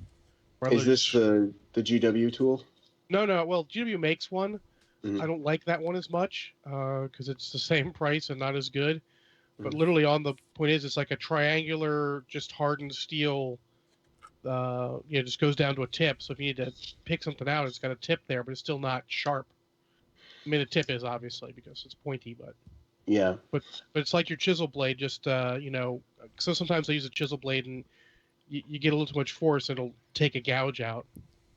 Is this the GW tool? No. Well, GW makes one. Mhm. I don't like that one as much because it's the same price and not as good. But Mhm. literally on the point is, it's like a triangular, just hardened steel. Just goes down to a tip. So if you need to pick something out, it's got a tip there, but it's still not sharp. I mean, the tip is obviously because it's pointy, but Yeah. but it's like your chisel blade. Just so sometimes I use a chisel blade and you get a little too much force, it'll take a gouge out.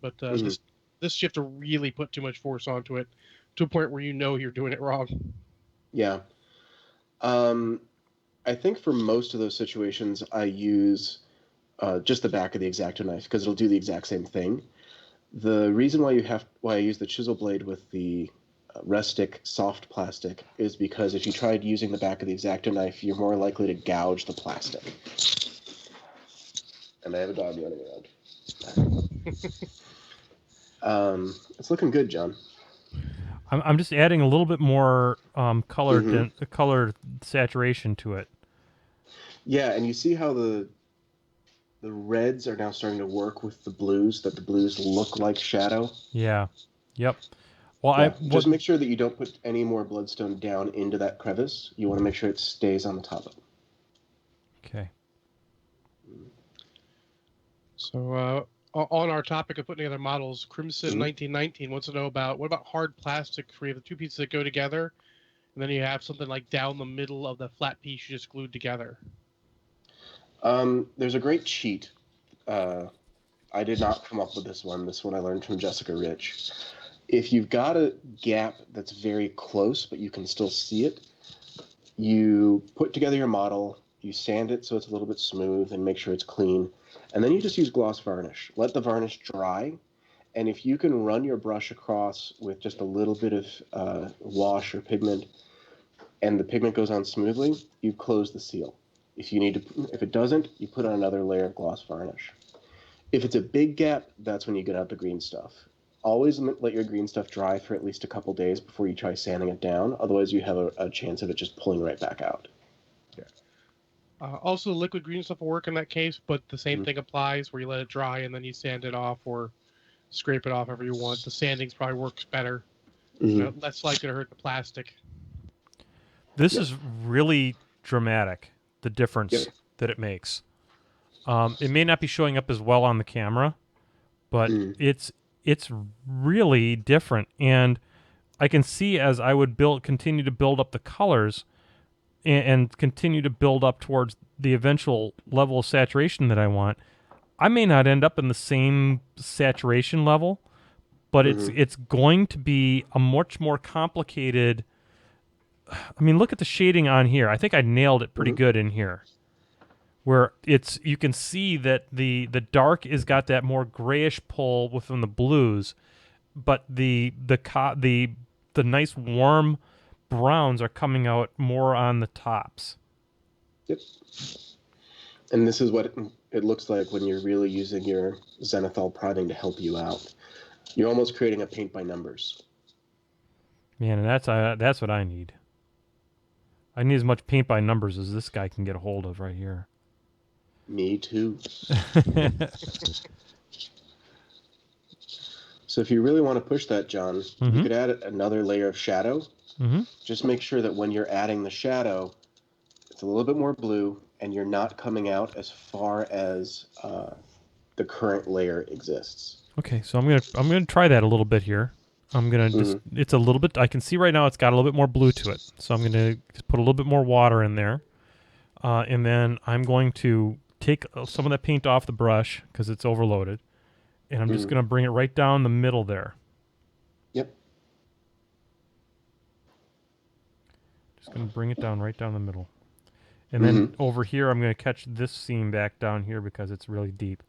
But Mhm. this you have to really put too much force onto it to a point where you know you're doing it wrong. Yeah. I think for most of those situations, I use just the back of the X-Acto knife because it'll do the exact same thing. The reason why I use the chisel blade with the rustic soft plastic is because if you tried using the back of the X-Acto knife, you're more likely to gouge the plastic. And I have a dog running around. It's looking good, John. I'm just adding a little bit more color Mm-hmm. color saturation to it. Yeah, and you see how the reds are now starting to work with the blues, that the blues look like shadow. Yeah. Yep. Well, Yeah, just make sure that you don't put any more bloodstone down into that crevice. You want to make sure it stays on the top of it. Okay. So on our topic of putting together models, Crimson 1919 wants to know what about hard plastic where you have the two pieces that go together, and then you have something like down the middle of the flat piece you just glued together. There's a great cheat. I did not come up with this one. This one I learned from Jessica Rich. If you've got a gap that's very close, but you can still see it, you put together your model, you sand it so it's a little bit smooth and make sure it's clean, and then you just use gloss varnish. Let the varnish dry, and if you can run your brush across with just a little bit of wash or pigment, and the pigment goes on smoothly, you close the seal. If it doesn't, you put on another layer of gloss varnish. If it's a big gap, that's when you get out the green stuff. Always let your green stuff dry for at least a couple days before you try sanding it down. Otherwise, you have a chance of it just pulling right back out. Yeah. Also, liquid green stuff will work in that case, but the same thing applies where you let it dry and then you sand it off or scrape it off however you want. The sanding probably works better. Less likely to hurt the plastic. This is really dramatic, the difference that it makes. It may not be showing up as well on the camera, but it's really different. And I can see as I would continue to build up the colors and continue to build up towards the eventual level of saturation that I want, I may not end up in the same saturation level, but it's going to be a much more complicated. I mean, look at the shading on here. I think I nailed it pretty good in here, where you can see that the dark is got that more grayish pull within the blues, but the nice warm browns are coming out more on the tops. Yep. And this is what it looks like when you're really using your Zenithal priming to help you out. You're almost creating a paint by numbers. Man, and that's what I need. I need as much paint by numbers as this guy can get a hold of right here. Me too. So if you really want to push that, John, you could add another layer of shadow. Just make sure that when you're adding the shadow, it's a little bit more blue, and you're not coming out as far as the current layer exists. Okay, so I'm gonna try that a little bit here. I'm gonna just it's a little bit. I can see right now it's got a little bit more blue to it, so I'm gonna just put a little bit more water in there, and then I'm going to take some of that paint off the brush because it's overloaded, and I'm just gonna bring it right down the middle there. Yep. Just gonna bring it down right down the middle, and then over here I'm gonna catch this seam back down here because it's really deep.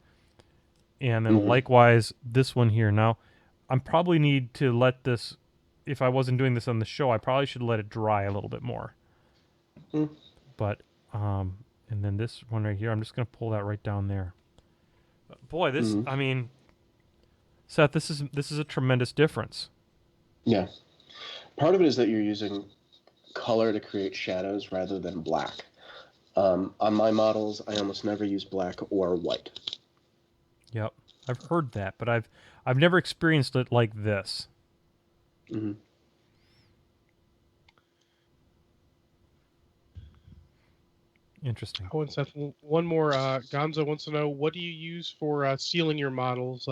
And then likewise, this one here. Now, I probably need to let this, if I wasn't doing this on the show, I probably should let it dry a little bit more. But, and then this one right here, I'm just going to pull that right down there. Boy, this, I mean, Seth, this is a tremendous difference. Yeah. Part of it is that you're using color to create shadows rather than black. On my models, I almost never use black or white. Yep, I've heard that, but I've never experienced it like this. Interesting. Oh, and Seth, one more. Gonzo wants to know, what do you use for sealing your models,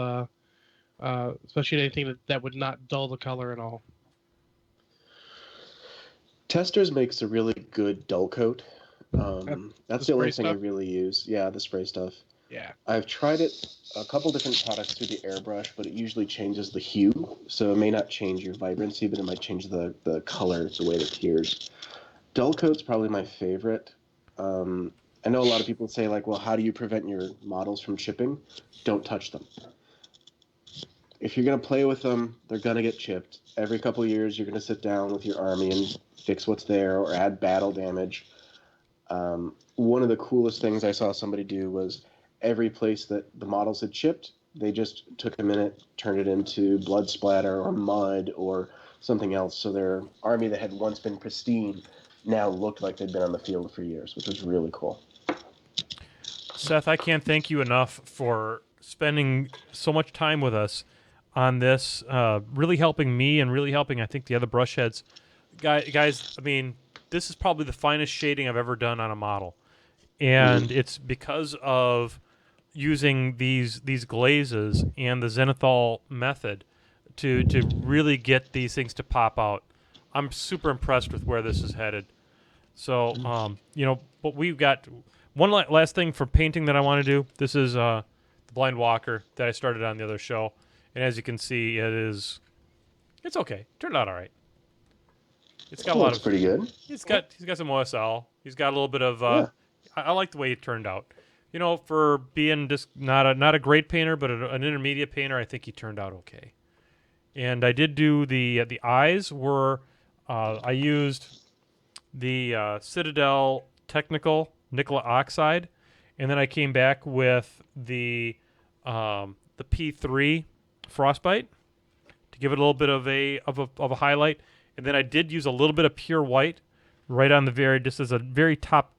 especially anything that would not dull the color at all? Testers makes a really good dull coat. That's the only thing I stuff? really use. Yeah, the spray stuff. Yeah. I've tried it a couple different products through the airbrush, but it usually changes the hue, so it may not change your vibrancy, but it might change the color, the way it appears. Dull coat's probably my favorite. I know a lot of people say, like, well, how do you prevent your models from chipping? Don't touch them. If you're going to play with them, they're going to get chipped. Every couple of years, you're going to sit down with your army and fix what's there or add battle damage. One of the coolest things I saw somebody do was every place that the models had chipped, they just took a minute, turned it into blood splatter or mud or something else. So their army that had once been pristine now looked like they'd been on the field for years, which was really cool. Seth, I can't thank you enough for spending so much time with us on this, really helping me and really helping, I think, the other brush heads. Guys, I mean, this is probably the finest shading I've ever done on a model. And it's because of using these glazes and the Zenithal method to really get these things to pop out. I'm super impressed with where this is headed. So, but we've got one last thing for painting that I want to do. This is the Blind Walker that I started on the other show. And as you can see, it's okay. Turned out all right. It's got a lot of pretty good. He's got some OSL. He's got a little bit of I like the way it turned out. You know, for being just not a great painter, but an intermediate painter, I think he turned out okay. And I did do the eyes were I used the Citadel Technical Nickel Oxide, and then I came back with the P3 Frostbite to give it a little bit of a highlight. And then I did use a little bit of pure white right on just as a very top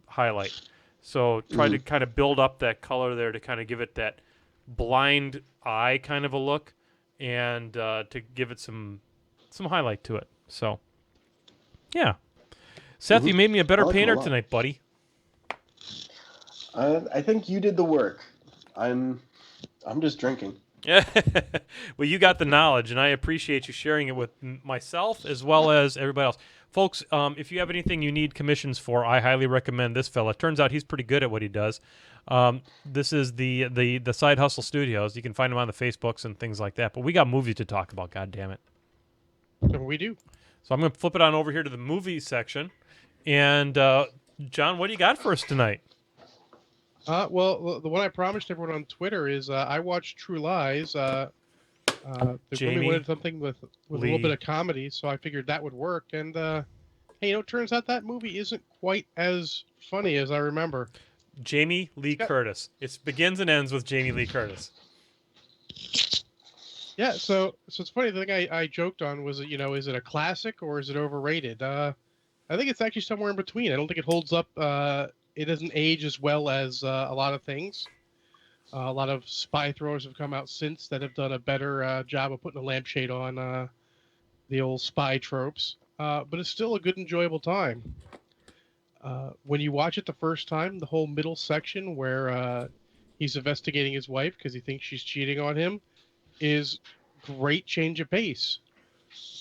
highlight. So try to kind of build up that color there to kind of give it that blind eye kind of a look, and to give it some highlight to it. So, yeah. Seth, you made me a better painter tonight, buddy. I think you did the work. I'm just drinking. Yeah. Well, you got the knowledge, and I appreciate you sharing it with myself as well as everybody else. Folks, if you have anything you need commissions for, I highly recommend this fella. Turns out he's pretty good at what he does. This is the Side Hustle Studios. You can find him on the Facebooks and things like that. But we got movies to talk about, God damn it. We do. So I'm going to flip it on over here to the movie section. And, John, what do you got for us tonight? Well, the one I promised everyone on Twitter is I watched True Lies. They Jamie really wanted something with a Lee. little bit of comedy, so I figured that would work. And hey, it turns out that movie isn't quite as funny as I remember. Jamie Lee Curtis. It begins and ends with Jamie Lee Curtis. Yeah, so it's funny. The thing I joked on was, is it a classic or is it overrated? I think it's actually somewhere in between. I don't think it holds up. It doesn't age as well as a lot of things. A lot of spy thrillers have come out since that have done a better job of putting a lampshade on the old spy tropes. But it's still a good, enjoyable time. When you watch it the first time, the whole middle section where he's investigating his wife because he thinks she's cheating on him is great change of pace.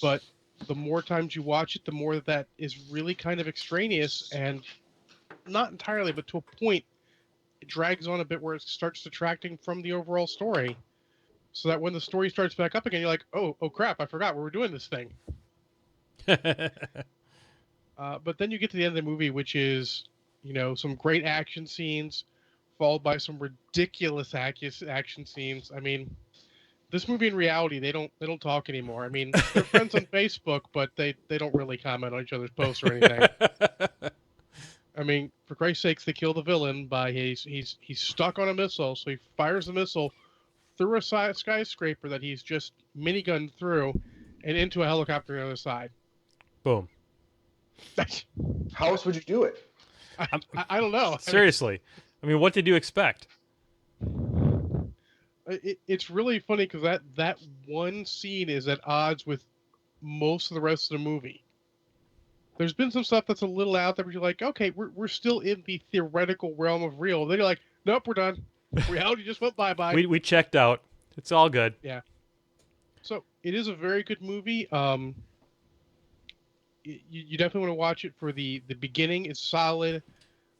But the more times you watch it, the more that is really kind of extraneous and not entirely, but to a point, it drags on a bit where it starts detracting from the overall story. So that when the story starts back up again, you're like, oh crap, I forgot we were doing this thing. But then you get to the end of the movie, which is, some great action scenes, followed by some ridiculous action scenes. I mean, this movie in reality, they don't talk anymore. I mean, they're friends on Facebook, but they don't really comment on each other's posts or anything. I mean, for Christ's sakes, they kill the villain by he's stuck on a missile, so he fires the missile through a skyscraper that he's just minigunned through and into a helicopter on the other side. Boom. How else would you do it? I don't know. Seriously. I mean, what did you expect? It's really funny because that one scene is at odds with most of the rest of the movie. There's been some stuff that's a little out there where you're like, okay, we're still in the theoretical realm of real. Then you're like, nope, we're done. Reality just went bye-bye. We checked out. It's all good. Yeah. So it is a very good movie. You definitely want to watch it for the beginning. It's solid.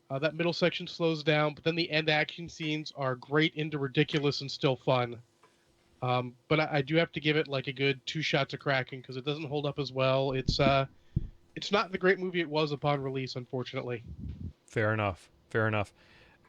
That middle section slows down, but then the end action scenes are great into ridiculous and still fun. But I do have to give it like a good 2 shots of cracking because it doesn't hold up as well. It's not the great movie it was upon release, unfortunately. Fair enough.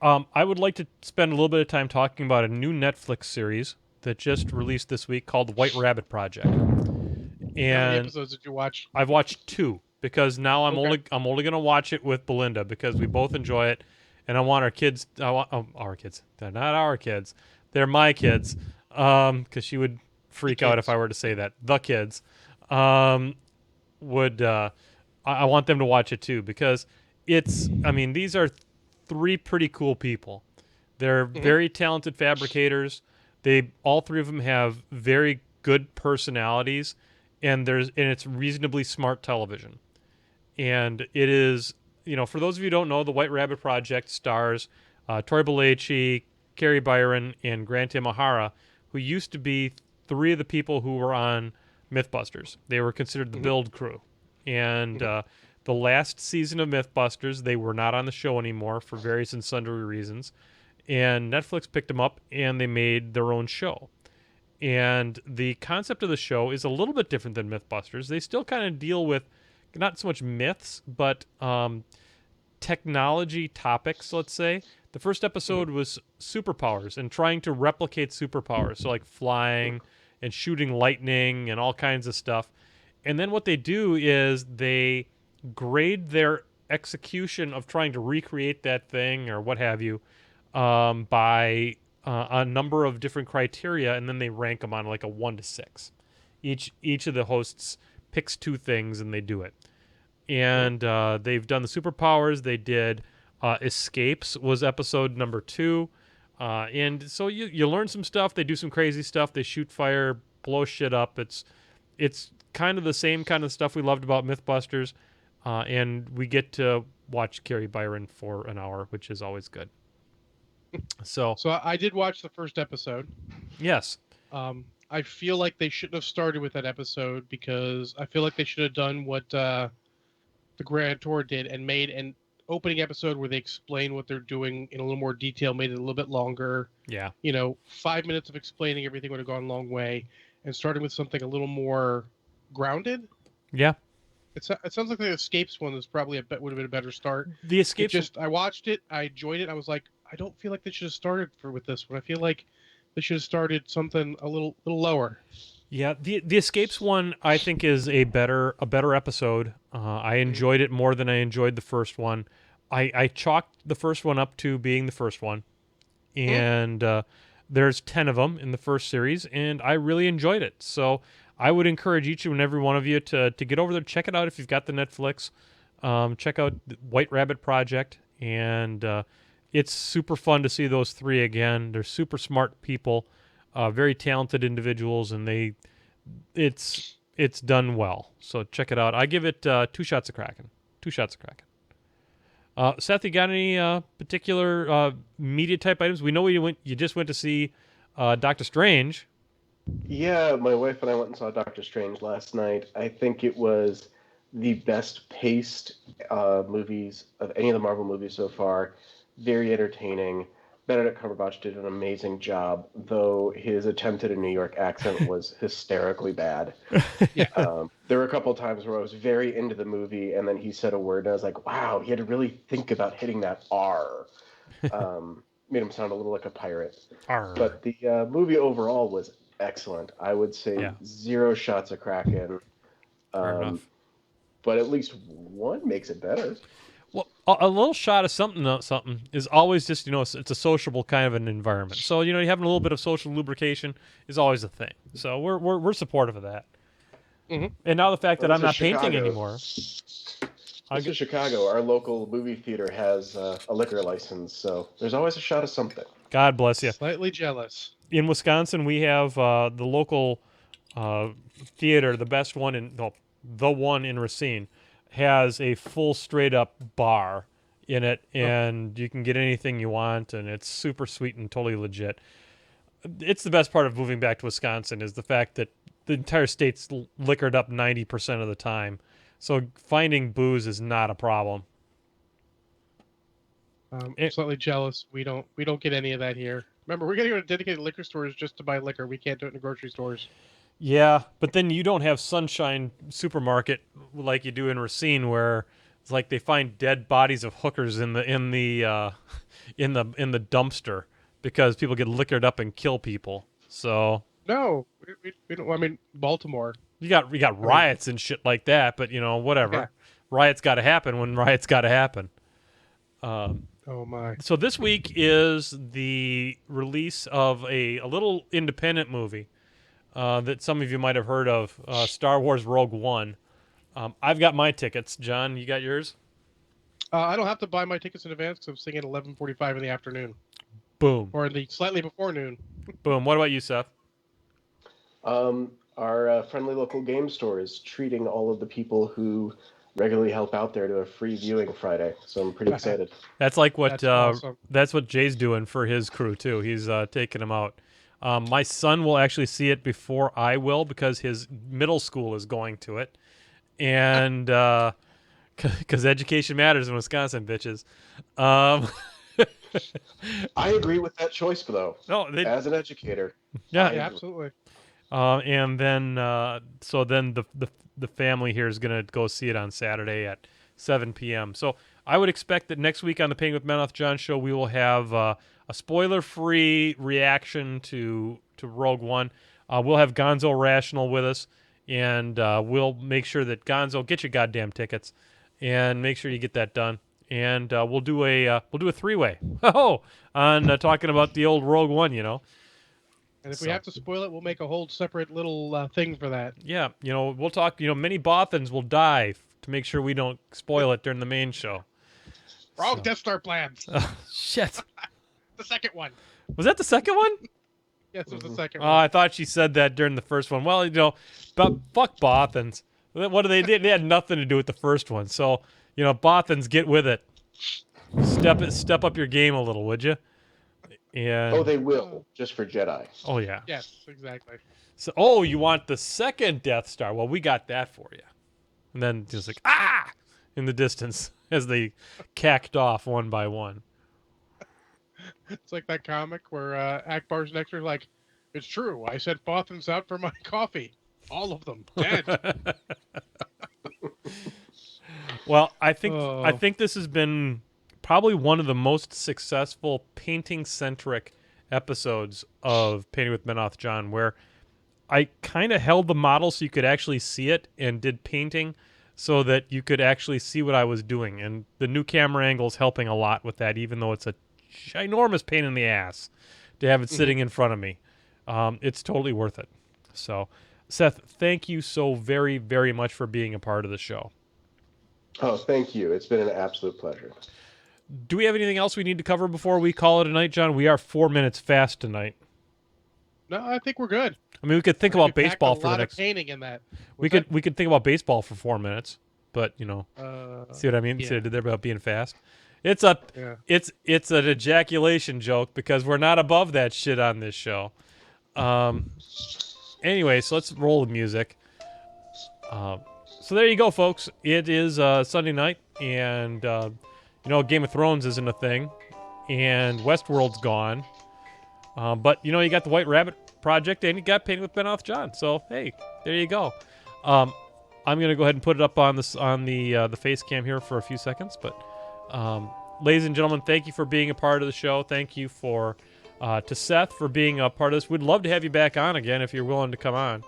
I would like to spend a little bit of time talking about a new Netflix series that just released this week called White Rabbit Project. And how many episodes did you watch? I've watched 2 because now I'm Okay. only going to watch it with Belinda because we both enjoy it, and I want our kids. Our kids. They're not our kids. They're my kids. Because she would freak out if I were to say that. The kids. I want them to watch it too because these are 3 pretty cool people. They're very talented fabricators. All 3 of them have very good personalities, and it's reasonably smart television. And it is, for those of you who don't know, the White Rabbit Project stars Troy Belleci, Carrie Byron, and Grant Imahara, who used to be 3 of the people who were on Mythbusters. They were considered the build crew. And the last season of Mythbusters, they were not on the show anymore for various and sundry reasons. And Netflix picked them up, and they made their own show. And the concept of the show is a little bit different than Mythbusters. They still kind of deal with not so much myths, but technology topics, let's say. The first episode was superpowers and trying to replicate superpowers, so like flying and shooting lightning and all kinds of stuff. And then what they do is they grade their execution of trying to recreate that thing or what have you by a number of different criteria, and then they rank them on like a 1 to 6. Each of the hosts picks 2 things and they do it. And they've done the superpowers. They did Escapes was episode number 2. And so you learn some stuff. They do some crazy stuff. They shoot fire, blow shit up. It's kind of the same kind of stuff we loved about Mythbusters. And we get to watch Carrie Byron for an hour, which is always good. So So I did watch the first episode. yes, I feel like they shouldn't have started with that episode because I feel like they should have done what the Grand Tour did and made an opening episode where they explain what they're doing in a little more detail, made it a little bit longer. yeah, 5 minutes of explaining everything would have gone a long way, and starting with something a little more grounded. yeah. It sounds like the Escapes one is probably would have been a better start. The Escapes. I watched it, I enjoyed it. I was like, I don't feel like they should have started with this one. I feel like they should have started something a little lower. Yeah, the Escapes one I think is a better episode. I enjoyed it more than I enjoyed the first one. I chalked the first one up to being the first one, and there's 10 of them in the first series, and I really enjoyed it. So I would encourage each and every one of you to get over there, check it out if you've got the Netflix. Check out White Rabbit Project, and it's super fun to see those three again. They're super smart people. Very talented individuals, and it's done well. So check it out. I give it 2 shots of Kraken. 2 shots of Kraken. Seth, you got any particular media type items? We know you just went to see Doctor Strange. Yeah, my wife and I went and saw Doctor Strange last night. I think it was the best paced movies of any of the Marvel movies so far. Very entertaining. Benedict Cumberbatch did an amazing job, though his attempt at a New York accent was hysterically bad. Yeah. There were a couple of times where I was very into the movie, and then he said a word, and I was like, wow, he had to really think about hitting that R. Made him sound a little like a pirate. Arr. But the movie overall was excellent. I would say 0 shots of Kraken. Fair enough. But at least one makes it better. Well, a little shot of something is always just, it's a sociable kind of an environment. So, having a little bit of social lubrication is always a thing. So we're supportive of that. Mm-hmm. And now the fact that I'm not Chicago. painting anymore. This is Chicago. Our local movie theater has a liquor license, so there's always a shot of something. God bless you. Slightly jealous. In Wisconsin, we have the local theater, the one in Racine, has a full straight up bar in it, and you can get anything you want, and it's super sweet and totally legit. It's the best part of moving back to Wisconsin is the fact that the entire state's liquored up 90% of the time, so finding booze is not a problem. Slightly jealous. We don't get any of that here. Remember, we're getting to dedicated liquor stores just to buy liquor. We can't do it in the grocery stores. Yeah, but then you don't have Sunshine Supermarket like you do in Racine, where it's like they find dead bodies of hookers in the dumpster because people get liquored up and kill people. So No, we don't. I mean, Baltimore. you got riots and shit like that, but whatever. Yeah. Riots got to happen when riots got to happen. Oh my. So this week is the release of a little independent movie that some of you might have heard of, Star Wars Rogue One. I've got my tickets. John, you got yours? I don't have to buy my tickets in advance because I'm seeing it at 11:45 in the afternoon, Boom. or in the slightly before noon. Boom. What about you, Seth? Our friendly local game store is treating all of the people who regularly help out there to a free viewing Friday, so I'm pretty excited. That's like what That's awesome. that's what Jay's doing for his crew too. He's taking them out. My son will actually see it before I will because his middle school is going to it, and because education matters in Wisconsin, bitches. I agree with that choice, though. No, As an educator, yeah, Yeah, absolutely. and then so then the family here is gonna go see it on Saturday at 7 p.m. So I would expect that next week on the Painting with Menoth John show we will have a spoiler-free reaction to Rogue One. We'll have Gonzo Rational with us, and we'll make sure that Gonzo get your goddamn tickets, and make sure you get that done. And we'll do a 3-way. On talking about the old Rogue One, And if we have to spoil it, we'll make a whole separate little thing for that. Yeah, we'll talk. Many Bothans will die to make sure we don't spoil it during the main show. Wrong Death Star plans. Shit. The second one. Was that the second one? Yes, it was the second Oh, one. I thought she said that during the first one. Well, but fuck Bothans. What do they did? They had nothing to do with the first one. So, Bothans, get with it. Step up your game a little, would you? And Oh, they will, just for Jedi. oh yeah. Yes, exactly. So you want the second Death Star? Well, we got that for you. And then just like in the distance as they cacked off one by one. It's like that comic where Akbar's next to like, it's true. I set Bothans out for my coffee. All of them dead. Well, I think this has been probably one of the most successful painting-centric episodes of Painting with Menoth John, where I kind of held the model so you could actually see it and did painting so that you could actually see what I was doing. And the new camera angle is helping a lot with that, even though it's a ginormous pain in the ass to have it sitting in front of me. It's totally worth it. So, Seth, thank you so very, very much for being a part of the show. Oh, thank you. It's been an absolute pleasure. Do we have anything else we need to cover before we call it a night, John? We are 4 minutes fast tonight. No, I think we're good. I mean, we could think about baseball for the next. Painting in that. We could think about baseball for 4 minutes, but see what I mean? Yeah. See what I did there about being fast? It's an ejaculation joke because we're not above that shit on this show. Anyway, so let's roll the music. So there you go, folks. It is Sunday night, and Game of Thrones isn't a thing, and Westworld's gone. But you got the White Rabbit Project, and you got Painting with Menoth John. So hey, there you go. I'm gonna go ahead and put it up on the face cam here for a few seconds. But ladies and gentlemen, thank you for being a part of the show. Thank you to Seth for being a part of this. We'd love to have you back on again if you're willing to come on.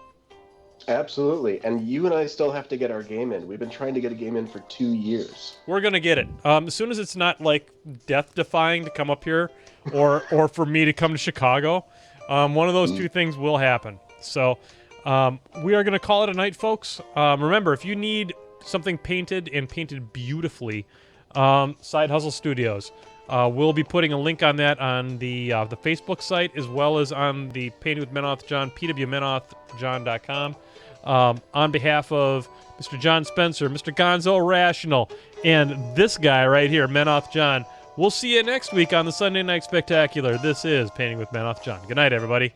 Absolutely. And you and I still have to get our game in. We've been trying to get a game in for 2 years. We're going to get it. As soon as it's not like death-defying to come up here or for me to come to Chicago, one of those two things will happen. So we are going to call it a night, folks. Remember, if you need something painted and painted beautifully, Side Hustle Studios. We'll be putting a link on that on the Facebook site as well as on the Painting with Menoth John, PwMenothJohn.com. On behalf of Mr. John Spencer, Mr. Gonzo Rational, and this guy right here, Menoth John, we'll see you next week on the Sunday Night Spectacular. This is Painting with Menoth John. Good night, everybody.